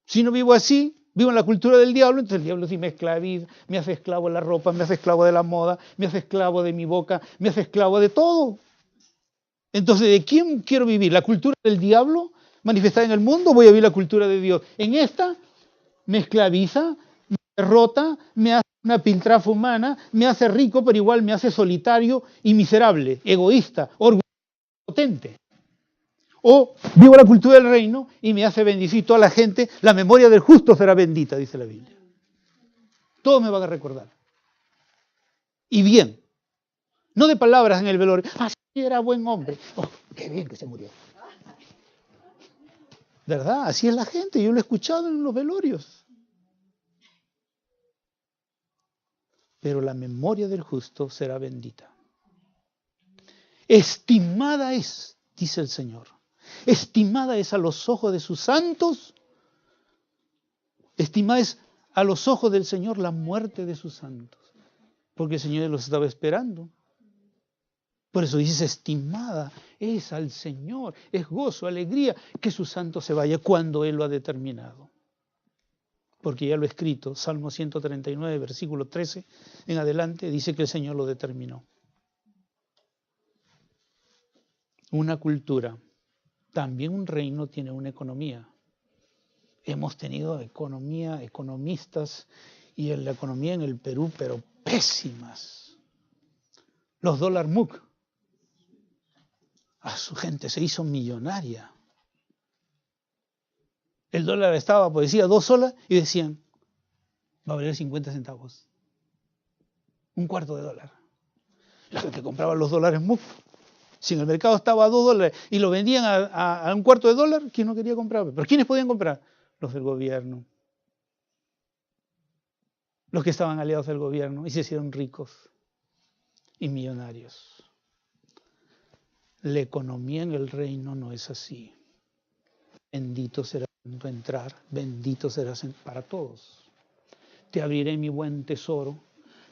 Si no vivo así, vivo en la cultura del diablo, entonces el diablo sí me esclaviza, me hace esclavo de la ropa, me hace esclavo de la moda, me hace esclavo de mi boca, me hace esclavo de todo. Entonces, ¿de quién quiero vivir? ¿La cultura del diablo manifestada en el mundo? Voy a vivir la cultura de Dios. En esta me esclaviza, me derrota, me hace una piltrafa humana, me hace rico, pero igual me hace solitario y miserable, egoísta, orgulloso. potente. O vivo la cultura del reino y me hace bendecir toda la gente. La memoria del justo será bendita, dice la Biblia. Todos me van a recordar. Y bien. No de palabras en el velorio. Ah, sí, era buen hombre. Oh, qué bien que se murió. ¿Verdad? Así es la gente. Yo lo he escuchado en los velorios. Pero la memoria del justo será bendita. Estimada es, dice el Señor. Estimada es a los ojos de sus santos. Estimada es a los ojos del Señor la muerte de sus santos. Porque el Señor los estaba esperando. Por eso dice, estimada es al Señor, es gozo, alegría, que su santo se vaya cuando Él lo ha determinado. Porque ya lo he escrito, Salmo 139, versículo 13 en adelante, dice que el Señor lo determinó. Una cultura, también un reino tiene una economía. Hemos tenido economistas, y la economía en el Perú, pero pésimas. Los dólar MUC. A su gente se hizo millonaria. El dólar estaba, pues decía 2 soles y decían, va a valer 50 centavos. $0.25. La gente compraba los dólares MUC. Si en el mercado estaba a $2 y lo vendían a $0.25, ¿quién no quería comprar? ¿Pero quiénes podían comprar? Los del gobierno. Los que estaban aliados al gobierno y se hicieron ricos y millonarios. La economía en el reino no es así. Bendito será tu entrar, bendito serás para todos. Te abriré mi buen tesoro,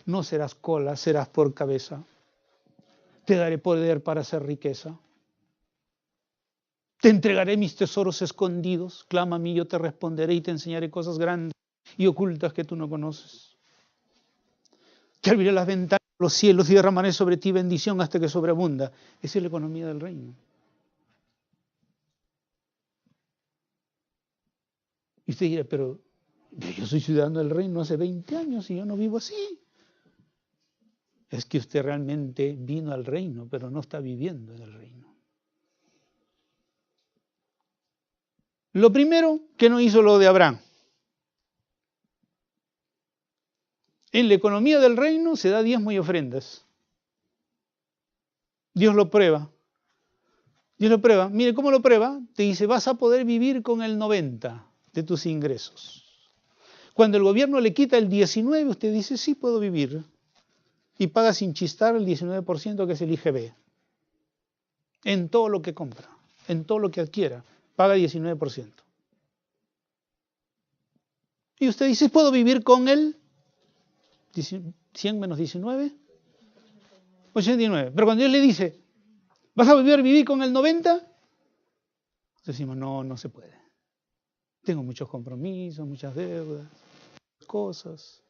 no serás cola, serás por cabeza. Te daré poder para hacer riqueza. Te entregaré mis tesoros escondidos, clama a mí, yo te responderé y te enseñaré cosas grandes y ocultas que tú no conoces. Te abriré las ventanas de los cielos y derramaré sobre ti bendición hasta que sobreabunda. Esa es la economía del reino. Y usted dirá, pero yo soy ciudadano del reino hace 20 años y yo no vivo así. Es que usted realmente vino al reino, pero no está viviendo en el reino. Lo primero que no hizo lo de Abraham. En la economía del reino se da diezmo y ofrendas. Dios lo prueba. Dios lo prueba. Mire, ¿cómo lo prueba? Te dice, vas a poder vivir con el 90% de tus ingresos. Cuando el gobierno le quita el 19%, usted dice, sí puedo vivir. Y paga sin chistar el 19% que es el IGB. En todo lo que compra, en todo lo que adquiera, paga 19%. Y usted dice, ¿puedo vivir con el 100 menos 19? 89. Pero cuando Dios le dice, ¿vas a vivir con el 90%? Decimos, no se puede. Tengo muchos compromisos, muchas deudas, cosas,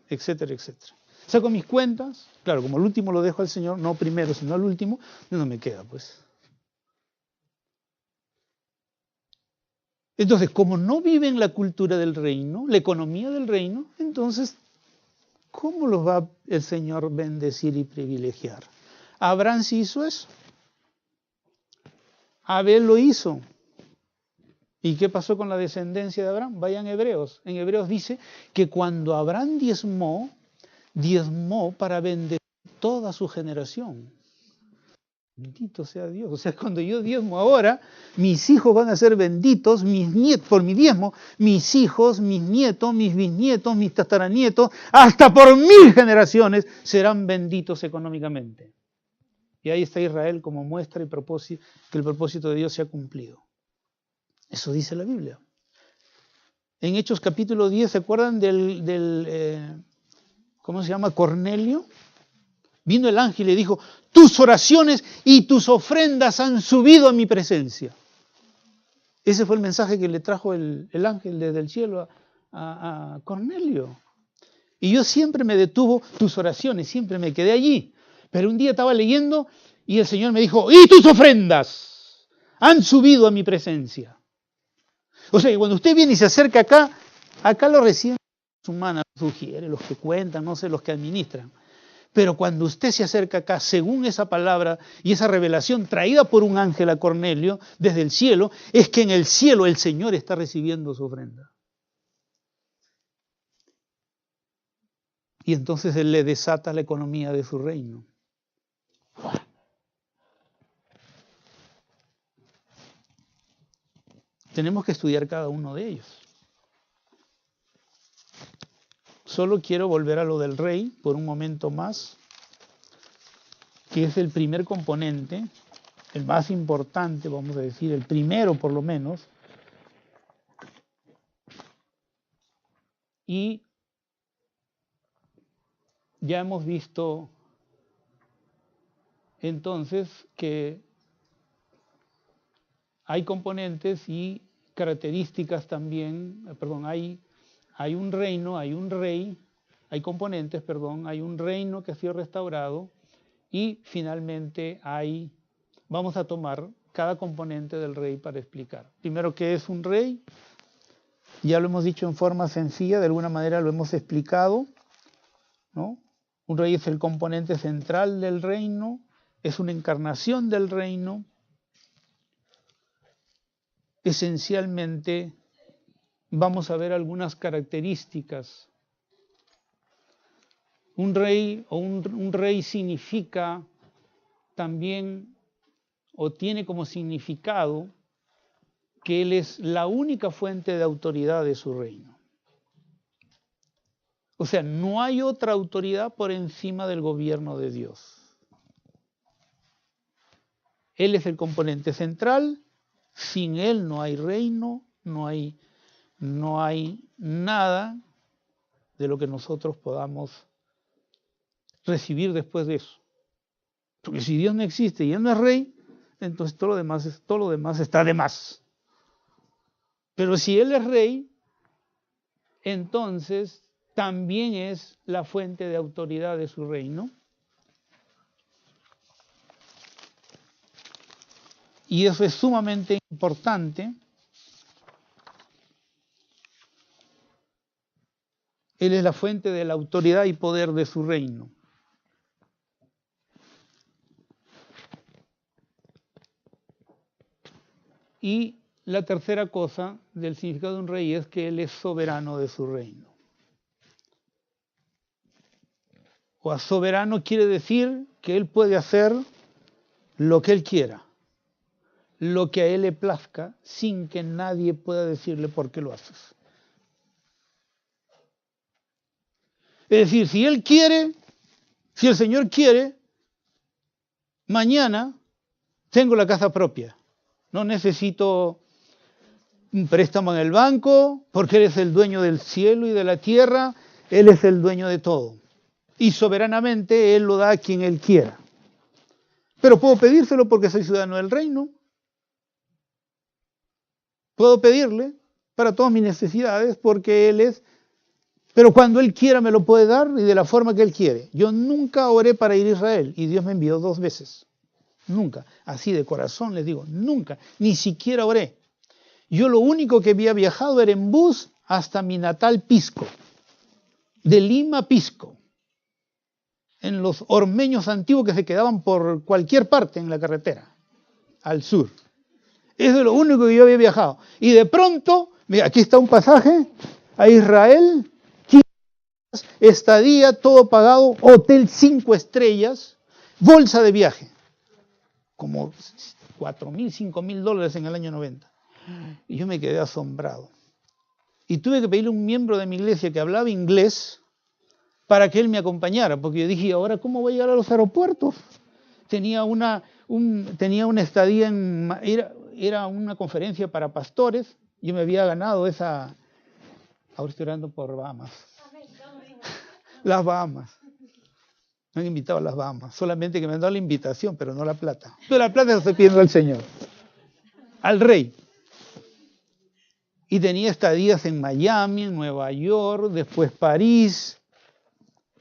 etcétera, etcétera. Saco mis cuentas, claro, como el último lo dejo al Señor, no primero, sino al último, no me queda, pues. Entonces, como no viven la cultura del reino, la economía del reino, entonces, ¿cómo los va el Señor bendecir y privilegiar? Abraham sí hizo eso. Abel lo hizo. ¿Y qué pasó con la descendencia de Abraham? Vayan Hebreos. En Hebreos dice que cuando Abraham diezmó para bendecir toda su generación. Bendito sea Dios. O sea, cuando yo diezmo ahora, mis hijos van a ser benditos, mis nietos, por mi diezmo, mis hijos, mis nietos, mis bisnietos, mis tataranietos, hasta por 1000 generaciones serán benditos económicamente. Y ahí está Israel como muestra y propósito, que el propósito de Dios se ha cumplido. Eso dice la Biblia. En Hechos capítulo 10, ¿se acuerdan ¿cómo se llama? Cornelio. Vino el ángel y le dijo, tus oraciones y tus ofrendas han subido a mi presencia. Ese fue el mensaje que le trajo el ángel desde el cielo a Cornelio. Y yo siempre me detuvo tus oraciones, siempre me quedé allí. Pero un día estaba leyendo y el Señor me dijo, y tus ofrendas han subido a mi presencia. O sea, que cuando usted viene y se acerca acá lo reciben los humanos, los sugieres, los que cuentan, no sé, los que administran. Pero cuando usted se acerca acá, según esa palabra y esa revelación traída por un ángel a Cornelio desde el cielo, es que en el cielo el Señor está recibiendo su ofrenda. Y entonces Él le desata la economía de su reino. Tenemos que estudiar cada uno de ellos. Solo quiero volver a lo del rey por un momento más, que es el primer componente, el más importante, vamos a decir, el primero por lo menos. Y ya hemos visto entonces que hay componentes y características también, hay un reino, hay un rey, hay componentes, hay un reino que ha sido restaurado y finalmente vamos a tomar cada componente del rey para explicar. Primero, ¿qué es un rey? Ya lo hemos dicho en forma sencilla, de alguna manera lo hemos explicado, ¿no? Un rey es el componente central del reino, es una encarnación del reino. Esencialmente vamos a ver algunas características. Un rey o un rey significa también o tiene como significado que él es la única fuente de autoridad de su reino. O sea, no hay otra autoridad por encima del gobierno de Dios. Él es el componente central. Sin Él no hay reino, no hay nada de lo que nosotros podamos recibir después de eso. Porque si Dios no existe y Él no es rey, entonces todo lo demás está de más. Pero si Él es rey, entonces también es la fuente de autoridad de su reino. Y eso es sumamente importante. Él es la fuente de la autoridad y poder de su reino. Y la tercera cosa del significado de un rey es que Él es soberano de su reino. O a soberano quiere decir que Él puede hacer lo que Él quiera, lo que a Él le plazca, sin que nadie pueda decirle por qué lo haces. Es decir, si Él quiere, si el Señor quiere, mañana tengo la casa propia. No necesito un préstamo en el banco, porque Él es el dueño del cielo y de la tierra, Él es el dueño de todo. Y soberanamente Él lo da a quien Él quiera. Pero puedo pedírselo porque soy ciudadano del reino. Puedo pedirle para todas mis necesidades porque Él es... Pero cuando Él quiera me lo puede dar y de la forma que Él quiere. Yo nunca oré para ir a Israel y Dios me envió 2 veces. Nunca. Así de corazón les digo, nunca. Ni siquiera oré. Yo lo único que había viajado era en bus hasta mi natal Pisco. De Lima a Pisco. En los ormeños antiguos que se quedaban por cualquier parte en la carretera. Al sur. Eso es lo único que yo había viajado. Y de pronto, mira, aquí está un pasaje a Israel. Estadía, todo pagado, hotel 5 estrellas, bolsa de viaje, como $4,000, $5,000 en el año 90. Y yo me quedé asombrado. Y tuve que pedirle a un miembro de mi iglesia que hablaba inglés para que él me acompañara, porque yo dije, ¿ahora cómo voy a llegar a los aeropuertos? Tenía una estadía era una conferencia para pastores, yo me había ganado esa, ahora estoy orando por Bahamas. Las Bahamas. Me han invitado a las Bahamas. Solamente que me han dado la invitación, pero no la plata. Pero la plata se estoy pidiendo al Señor. Al rey. Y tenía estadías en Miami, en Nueva York, después París.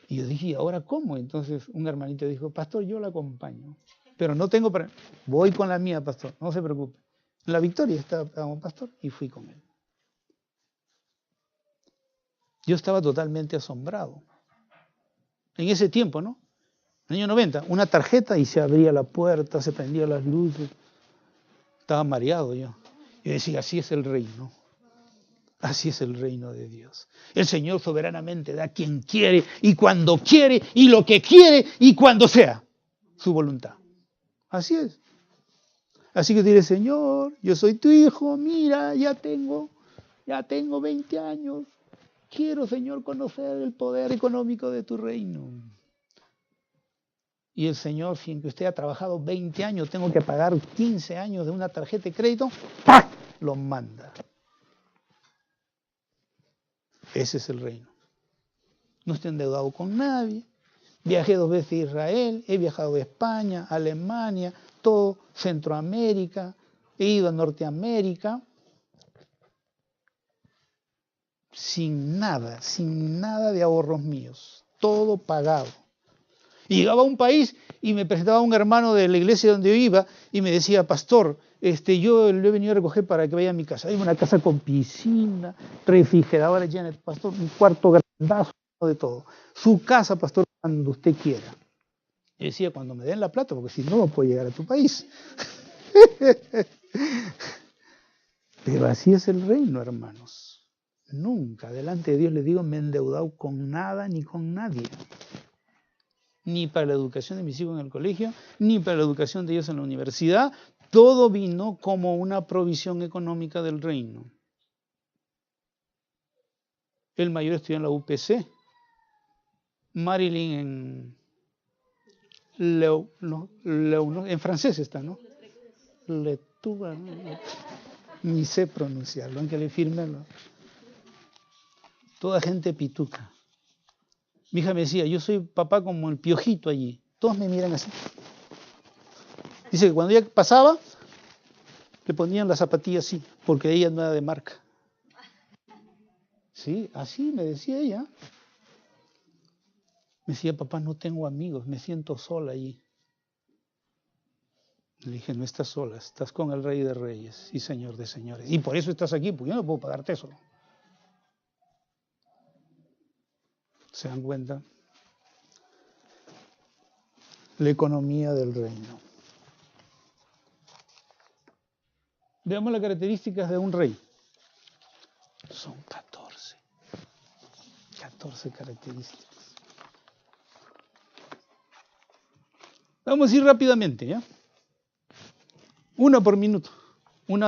Y yo dije, ¿ahora cómo? Entonces un hermanito dijo, pastor, yo la acompaño. Pero no tengo para... Voy con la mía, pastor. No se preocupe. En la Victoria estaba pastor y fui con él. Yo estaba totalmente asombrado. En ese tiempo, ¿no? En el año 90, una tarjeta y se abría la puerta, se prendían las luces. Estaba mareado yo. Y decía, así es el reino. Así es el reino de Dios. El Señor soberanamente da a quien quiere y cuando quiere y lo que quiere y cuando sea su voluntad. Así es. Así que dile, Señor, yo soy tu hijo, mira, ya tengo 20 años. Quiero, Señor, conocer el poder económico de tu reino. Y el Señor, sin que usted ha trabajado 20 años, tengo que pagar 15 años de una tarjeta de crédito, ¡pah!, lo manda. Ese es el reino. No estoy endeudado con nadie. Viajé 2 veces a Israel, he viajado a España, Alemania, todo Centroamérica, he ido a Norteamérica, sin nada de ahorros míos, todo pagado. Y llegaba a un país y me presentaba un hermano de la iglesia donde yo iba y me decía, pastor, yo lo he venido a recoger para que vaya a mi casa. Hay una casa con piscina, refrigeradora llena, pastor, un cuarto grandazo de todo. Su casa, pastor, cuando usted quiera. Y decía, cuando me den la plata, porque si no, no puedo llegar a tu país. Pero así es el reino, hermanos. Nunca delante de Dios les digo, me he endeudado con nada ni con nadie. Ni para la educación de mis hijos en el colegio, ni para la educación de ellos en la universidad. Todo vino como una provisión económica del reino. El mayor estudió en la UPC. Marilyn en francés está, ¿no? Letuba, ¿no? Ni sé pronunciarlo, aunque le firme. Toda gente pituca. Mi hija me decía, yo soy papá como el piojito allí. Todos me miran así. Dice que cuando ella pasaba, le ponían la zapatilla así, porque ella no era de marca. Sí, así me decía ella. Me decía, papá, no tengo amigos, me siento sola allí. Le dije, no estás sola, estás con el Rey de Reyes y Señor de Señores. Y por eso estás aquí, porque yo no puedo pagarte eso. ¿Se dan cuenta? La economía del reino. Veamos las características de un rey. Son 14. 14 características. Vamos a ir rápidamente, ¿ya? Una por minuto. Un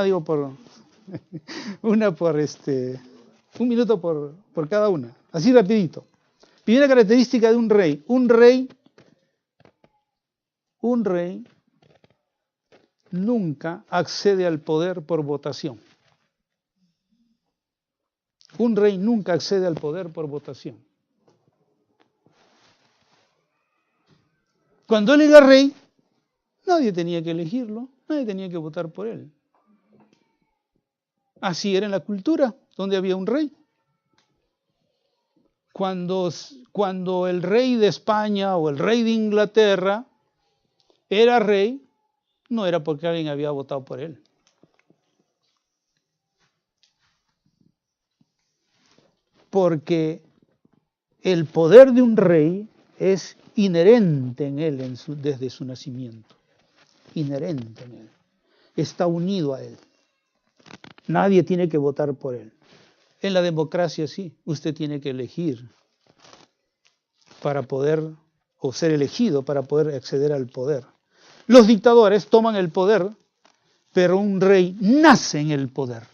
minuto por cada una. Así rapidito. Primera característica de un rey. Un rey nunca accede al poder por votación. Un rey nunca accede al poder por votación. Cuando él era rey, nadie tenía que elegirlo, nadie tenía que votar por él. Así era en la cultura, donde había un rey. Cuando el rey de España o el rey de Inglaterra era rey, no era porque alguien había votado por él. Porque el poder de un rey es inherente en él desde su nacimiento. Inherente en él. Está unido a él. Nadie tiene que votar por él. En la democracia sí, usted tiene que elegir para poder, o ser elegido para poder acceder al poder. Los dictadores toman el poder, pero un rey nace en el poder.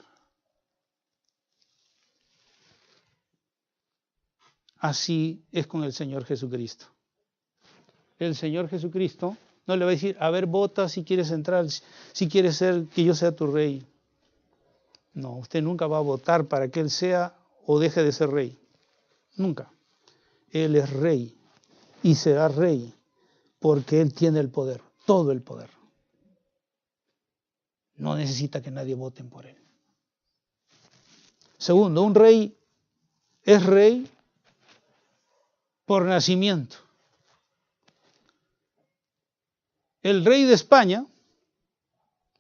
Así es con el Señor Jesucristo. El Señor Jesucristo no le va a decir, a ver, vota si quieres entrar, si quieres ser, que yo sea tu rey. No, usted nunca va a votar para que Él sea o deje de ser rey. Nunca. Él es rey y será rey porque Él tiene el poder, todo el poder. No necesita que nadie vote por Él. Segundo, un rey es rey por nacimiento. El rey de España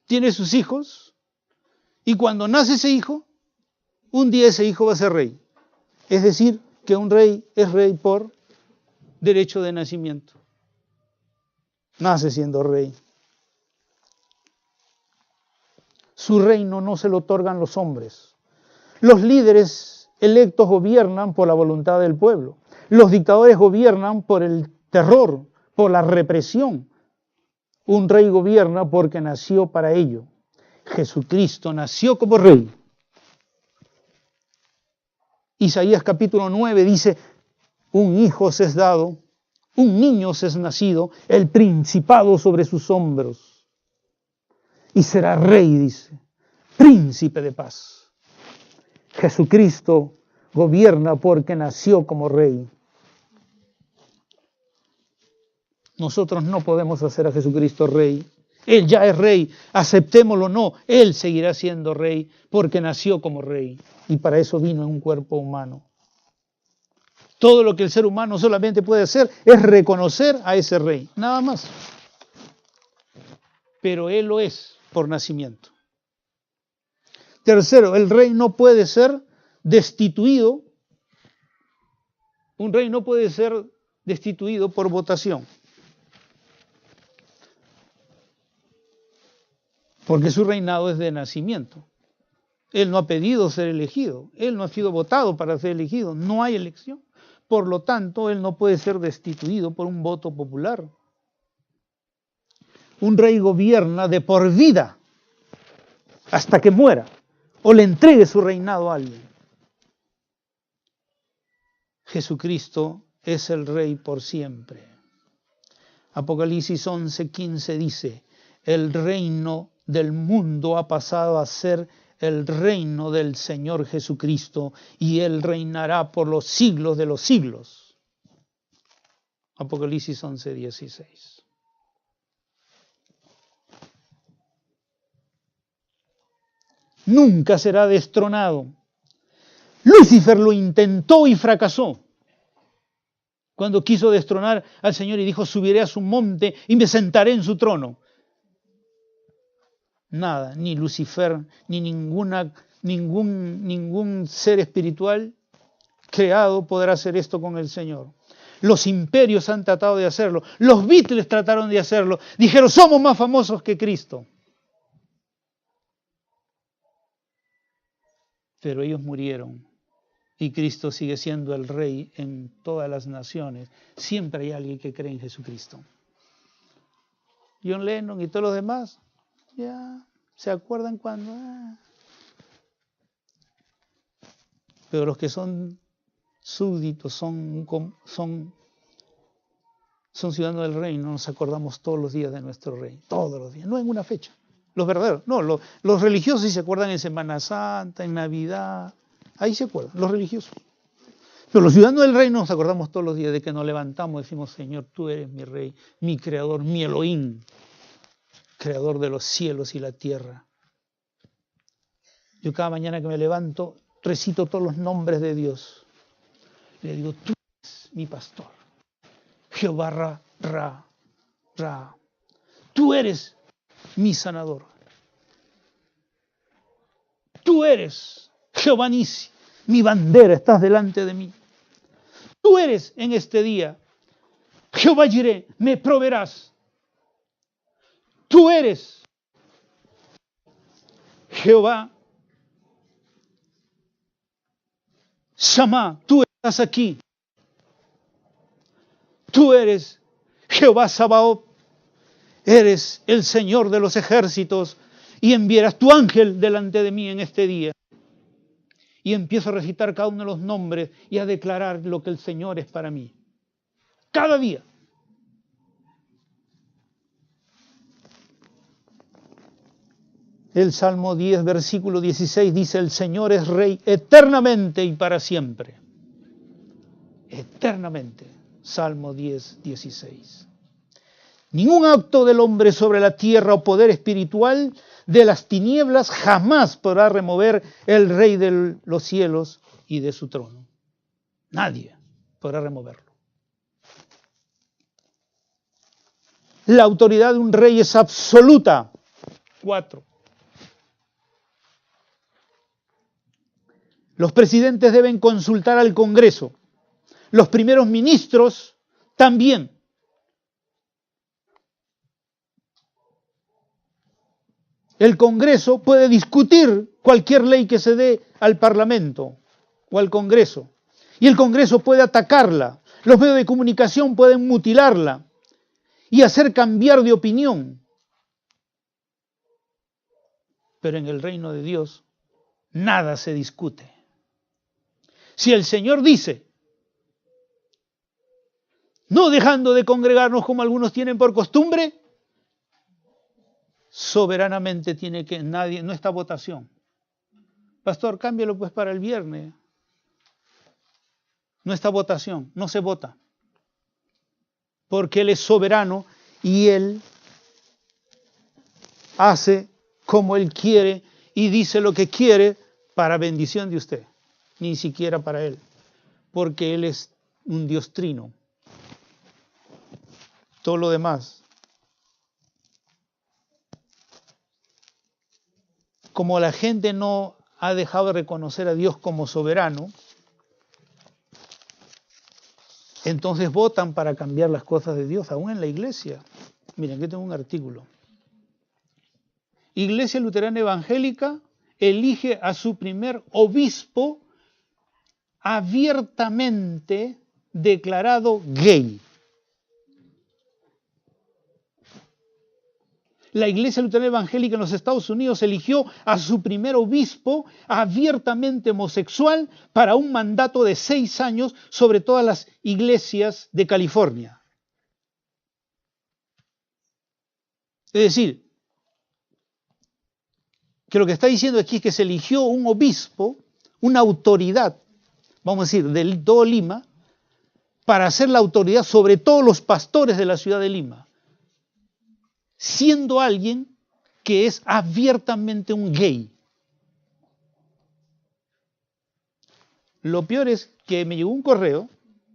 tiene sus hijos y cuando nace ese hijo, un día ese hijo va a ser rey. Es decir, que un rey es rey por derecho de nacimiento. nace siendo rey. Su reino no se lo otorgan los hombres. Los líderes electos gobiernan por la voluntad del pueblo. Los dictadores gobiernan por el terror, por la represión. Un rey gobierna porque nació para ello. Jesucristo nació como rey. Isaías capítulo 9 dice, un hijo se es dado, un niño se es nacido, el principado sobre sus hombros. Y será rey, dice, príncipe de paz. Jesucristo gobierna porque nació como rey. Nosotros no podemos hacer a Jesucristo rey. Él ya es rey, aceptémoslo o no, Él seguirá siendo rey porque nació como rey. Y para eso vino en un cuerpo humano. Todo lo que el ser humano solamente puede hacer es reconocer a ese rey, nada más. Pero Él lo es por nacimiento. Tercero, el rey no puede ser destituido. Un rey no puede ser destituido por votación. Porque su reinado es de nacimiento. Él no ha pedido ser elegido. Él no ha sido votado para ser elegido. No hay elección. Por lo tanto, él no puede ser destituido por un voto popular. Un rey gobierna de por vida hasta que muera o le entregue su reinado a alguien. Jesucristo es el rey por siempre. Apocalipsis 11:15 dice, el reino del mundo ha pasado a ser el reino del Señor Jesucristo y Él reinará por los siglos de los siglos. Apocalipsis 11:16. Nunca será destronado. Lucifer lo intentó y fracasó. Cuando quiso destronar al Señor y dijo, subiré a su monte y me sentaré en su trono. Nada, ni Lucifer, ni ningún ser espiritual creado podrá hacer esto con el Señor. Los imperios han tratado de hacerlo. Los Beatles trataron de hacerlo. Dijeron, somos más famosos que Cristo. Pero ellos murieron. Y Cristo sigue siendo el rey en todas las naciones. Siempre hay alguien que cree en Jesucristo. John Lennon y todos los demás, ya se acuerdan cuando... Pero los que son súbditos, son ciudadanos del reino, nos acordamos todos los días de nuestro rey. Todos los días, no en una fecha. Los verdaderos, no, los religiosos sí se acuerdan en Semana Santa, en Navidad, ahí se acuerdan, los religiosos. Pero los ciudadanos del reino nos acordamos todos los días de que nos levantamos y decimos, Señor, tú eres mi rey, mi creador, mi Elohim, creador de los cielos y la tierra. Yo cada mañana que me levanto, recito todos los nombres de Dios. Le digo, tú eres mi pastor, Jehová Ra. Tú eres mi sanador. Tú eres Jehová Nisi, mi bandera, estás delante de mí. Tú eres en este día Jehová Jireh, me proveerás. Tú eres Jehová Shammah, tú estás aquí. Tú eres Jehová Sabaoth, eres el Señor de los ejércitos y enviarás tu ángel delante de mí en este día. Y empiezo a recitar cada uno de los nombres y a declarar lo que el Señor es para mí. Cada día. El Salmo 10, versículo 16 dice, el Señor es Rey eternamente y para siempre. Eternamente. Salmo 10, 16. Ningún acto del hombre sobre la tierra o poder espiritual de las tinieblas jamás podrá remover el Rey de los cielos y de su trono. Nadie podrá removerlo. La autoridad de un rey es absoluta. 4. Los presidentes deben consultar al Congreso. Los primeros ministros también. El Congreso puede discutir cualquier ley que se dé al Parlamento o al Congreso. Y el Congreso puede atacarla. Los medios de comunicación pueden mutilarla y hacer cambiar de opinión. Pero en el reino de Dios nada se discute. Si el Señor dice, no dejando de congregarnos como algunos tienen por costumbre, soberanamente tiene que nadie, no está votación. Pastor, cámbialo pues para el viernes. No está votación, no se vota. Porque Él es soberano y Él hace como Él quiere y dice lo que quiere para bendición de usted. Ni siquiera para Él. Porque Él es un Dios trino. Todo lo demás, como la gente no ha dejado de reconocer a Dios como soberano, entonces votan para cambiar las cosas de Dios, aún en la iglesia. Miren, aquí tengo un artículo. Iglesia Luterana Evangélica elige a su primer obispo abiertamente declarado gay. La Iglesia Luterana Evangélica en los Estados Unidos eligió a su primer obispo abiertamente homosexual para un mandato de 6 años sobre todas las iglesias de California. Es decir, que lo que está diciendo aquí es que se eligió un obispo, una autoridad, vamos a decir, de todo Lima, para ser la autoridad sobre todos los pastores de la ciudad de Lima, siendo alguien que es abiertamente un gay. Lo peor es que me llegó un correo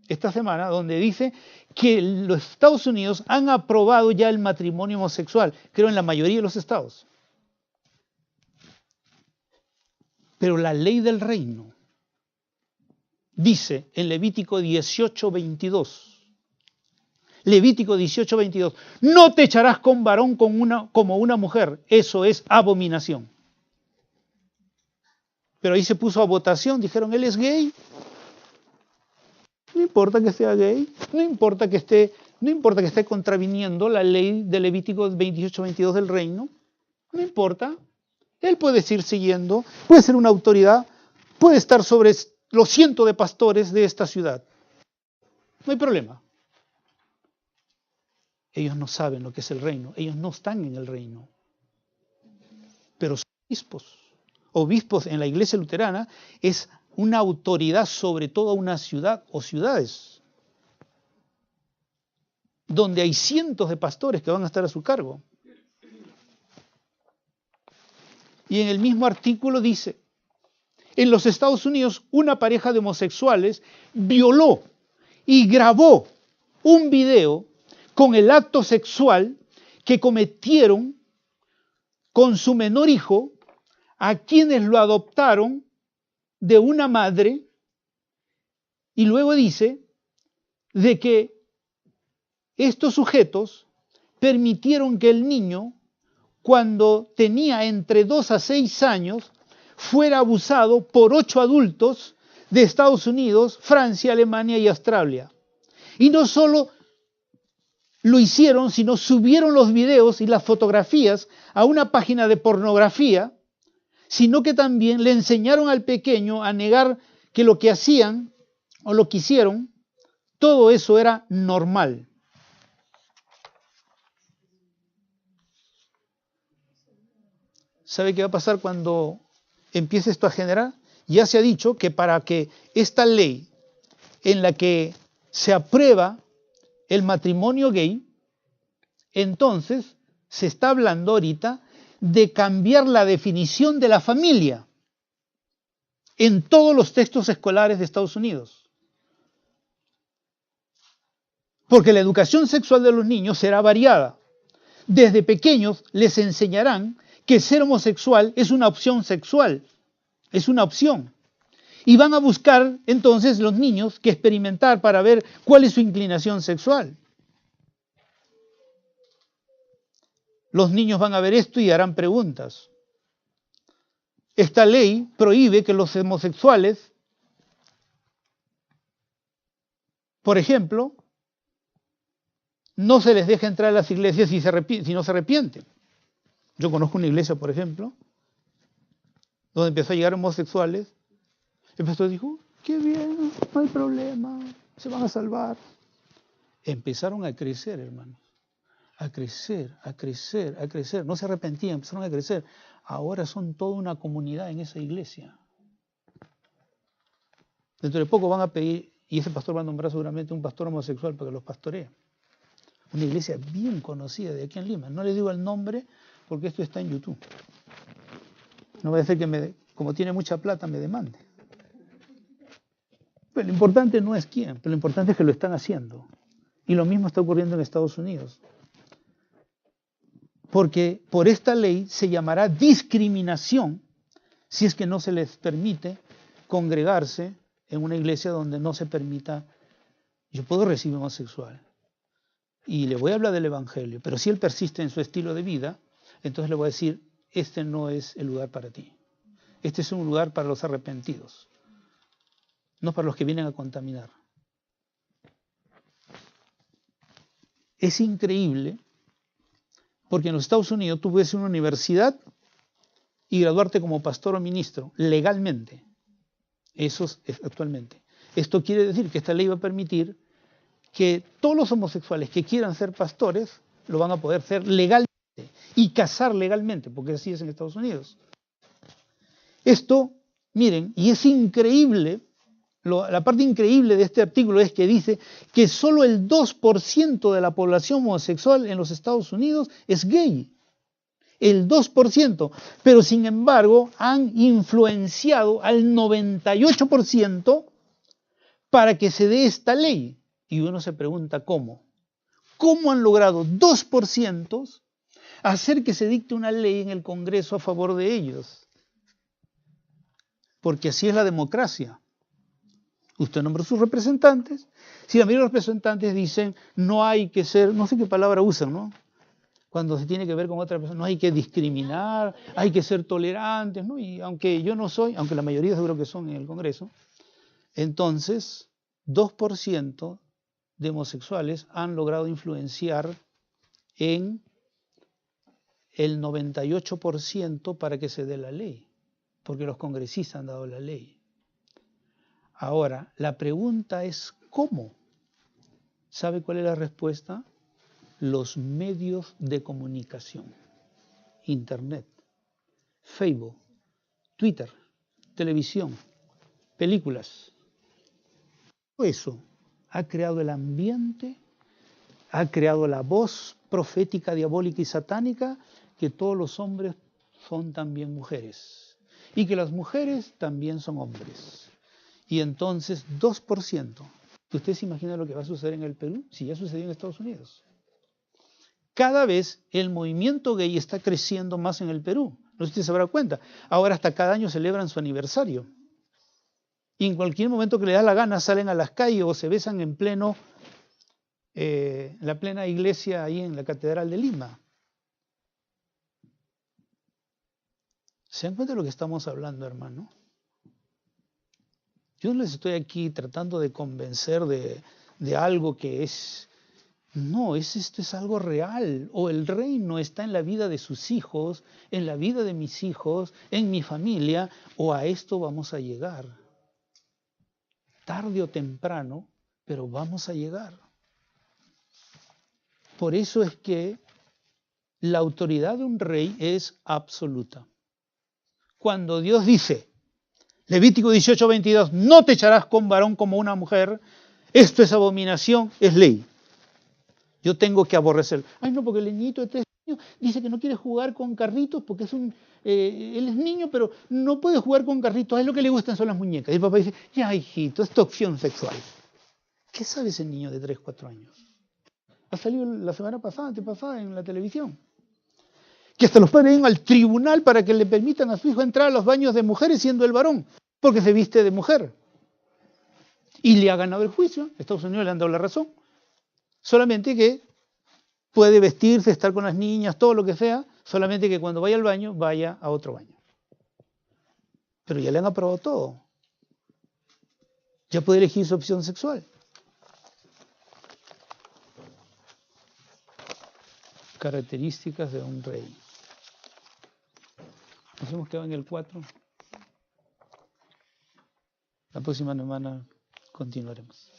esta semana donde dice que los Estados Unidos han aprobado ya el matrimonio homosexual, creo en la mayoría de los estados. Pero la ley del reino dice en Levítico 18:22, Levítico 18:22, no te echarás con varón como una mujer, eso es abominación. Pero ahí se puso a votación, dijeron, él es gay. No importa que sea gay, no importa que esté contraviniendo la ley de Levítico 18:22 del reino, no importa. Él puede seguir siguiendo, puede ser una autoridad, puede estar sobre los cientos de pastores de esta ciudad. No hay problema. Ellos no saben lo que es el reino, ellos no están en el reino. Pero son obispos. Obispos en la iglesia luterana es una autoridad sobre toda una ciudad o ciudades, donde hay cientos de pastores que van a estar a su cargo. Y en el mismo artículo dice, en los Estados Unidos una pareja de homosexuales violó y grabó un video con el acto sexual que cometieron con su menor hijo, a quienes lo adoptaron de una madre, y luego dice de que estos sujetos permitieron que el niño, cuando tenía entre 2 a 6 años, fuera abusado por 8 adultos de Estados Unidos, Francia, Alemania y Australia. Y no solo lo hicieron, sino subieron los videos y las fotografías a una página de pornografía, sino que también le enseñaron al pequeño a negar que lo que hacían o lo que hicieron, todo eso era normal. ¿Sabe qué va a pasar cuando empiece esto a generar? Ya se ha dicho que para que esta ley en la que se aprueba el matrimonio gay, entonces se está hablando ahorita de cambiar la definición de la familia en todos los textos escolares de Estados Unidos. Porque la educación sexual de los niños será variada. Desde pequeños les enseñarán que ser homosexual es una opción sexual, es una opción. Y van a buscar entonces los niños que experimentar para ver cuál es su inclinación sexual. Los niños van a ver esto y harán preguntas. Esta ley prohíbe que los homosexuales, por ejemplo, no se les deje entrar a las iglesias si no se arrepienten. Yo conozco una iglesia, por ejemplo, donde empezó a llegar homosexuales. El pastor dijo, qué bien, no hay problema, se van a salvar. Empezaron a crecer, hermanos. A crecer. No se arrepentían, empezaron a crecer. Ahora son toda una comunidad en esa iglesia. Dentro de poco van a pedir, y ese pastor va a nombrar seguramente un pastor homosexual para que los pastoree. Una iglesia bien conocida de aquí en Lima. No les digo el nombre porque esto está en YouTube. No va a ser que como tiene mucha plata me demande. Pero lo importante no es quién, pero lo importante es que lo están haciendo. Y lo mismo está ocurriendo en Estados Unidos. Porque por esta ley se llamará discriminación si es que no se les permite congregarse en una iglesia donde no se permita. Yo puedo recibir homosexual y le voy a hablar del evangelio, pero si él persiste en su estilo de vida, entonces le voy a decir, este no es el lugar para ti. Este es un lugar para los arrepentidos, no para los que vienen a contaminar. Es increíble, porque en los Estados Unidos tú puedes ir a una universidad y graduarte como pastor o ministro, legalmente. Eso es actualmente. Esto quiere decir que esta ley va a permitir que todos los homosexuales que quieran ser pastores lo van a poder ser legalmente y casar legalmente, porque así es en Estados Unidos. Esto, miren, y es increíble, la parte increíble de este artículo es que dice que solo el 2% de la población homosexual en los Estados Unidos es gay. El 2%, pero sin embargo han influenciado al 98% para que se dé esta ley. Y uno se pregunta cómo. ¿Cómo han logrado 2% hacer que se dicte una ley en el Congreso a favor de ellos? Porque así es la democracia. Usted nombra sus representantes. Si la mayoría de los representantes dicen no hay que ser, no sé qué palabra usan, ¿no? Cuando se tiene que ver con otra persona, no hay que discriminar, hay que ser tolerantes, ¿no? Y aunque yo no soy, aunque la mayoría seguro que son en el Congreso, entonces 2% de homosexuales han logrado influenciar en el 98% para que se dé la ley, porque los congresistas han dado la ley. Ahora, la pregunta es ¿cómo? ¿Sabe cuál es la respuesta? Los medios de comunicación, Internet, Facebook, Twitter, televisión, películas. Todo eso ha creado el ambiente, ha creado la voz profética, diabólica y satánica que todos los hombres son también mujeres y que las mujeres también son hombres. Y entonces 2%. ¿Usted se imagina lo que va a suceder en el Perú? Si ya sucedió en Estados Unidos. Cada vez el movimiento gay está creciendo más en el Perú. No sé si se habrá cuenta. Ahora hasta cada año celebran su aniversario. Y en cualquier momento que le da la gana salen a las calles o se besan en la plena iglesia ahí en la Catedral de Lima. ¿Se dan cuenta de lo que estamos hablando, hermano? Yo no les estoy aquí tratando de convencer de algo que es... No, esto es algo real. O el reino está en la vida de sus hijos, en la vida de mis hijos, en mi familia, o a esto vamos a llegar. Tarde o temprano, pero vamos a llegar. Por eso es que la autoridad de un rey es absoluta. Cuando Dios dice, Levítico 18:22, no te echarás con varón como una mujer, esto es abominación, es ley. Yo tengo que aborrecer. Ay, no, porque el niñito de 3 años dice que no quiere jugar con carritos porque él es niño, pero no puede jugar con carritos. A él lo que le gustan son las muñecas. Y el papá dice, ya, hijito, es tu opción sexual. ¿Qué sabe ese niño de 3, 4 años? Ha salido la semana pasada, antepasada, en la televisión. Que hasta los padres vienen al tribunal para que le permitan a su hijo entrar a los baños de mujeres siendo el varón, porque se viste de mujer. Y le ha ganado el juicio. Estados Unidos le han dado la razón. Solamente que puede vestirse, estar con las niñas, todo lo que sea, solamente que cuando vaya al baño, vaya a otro baño. Pero ya le han aprobado todo. Ya puede elegir su opción sexual. Características de un rey. Nos hemos quedado en el 4. La próxima semana continuaremos.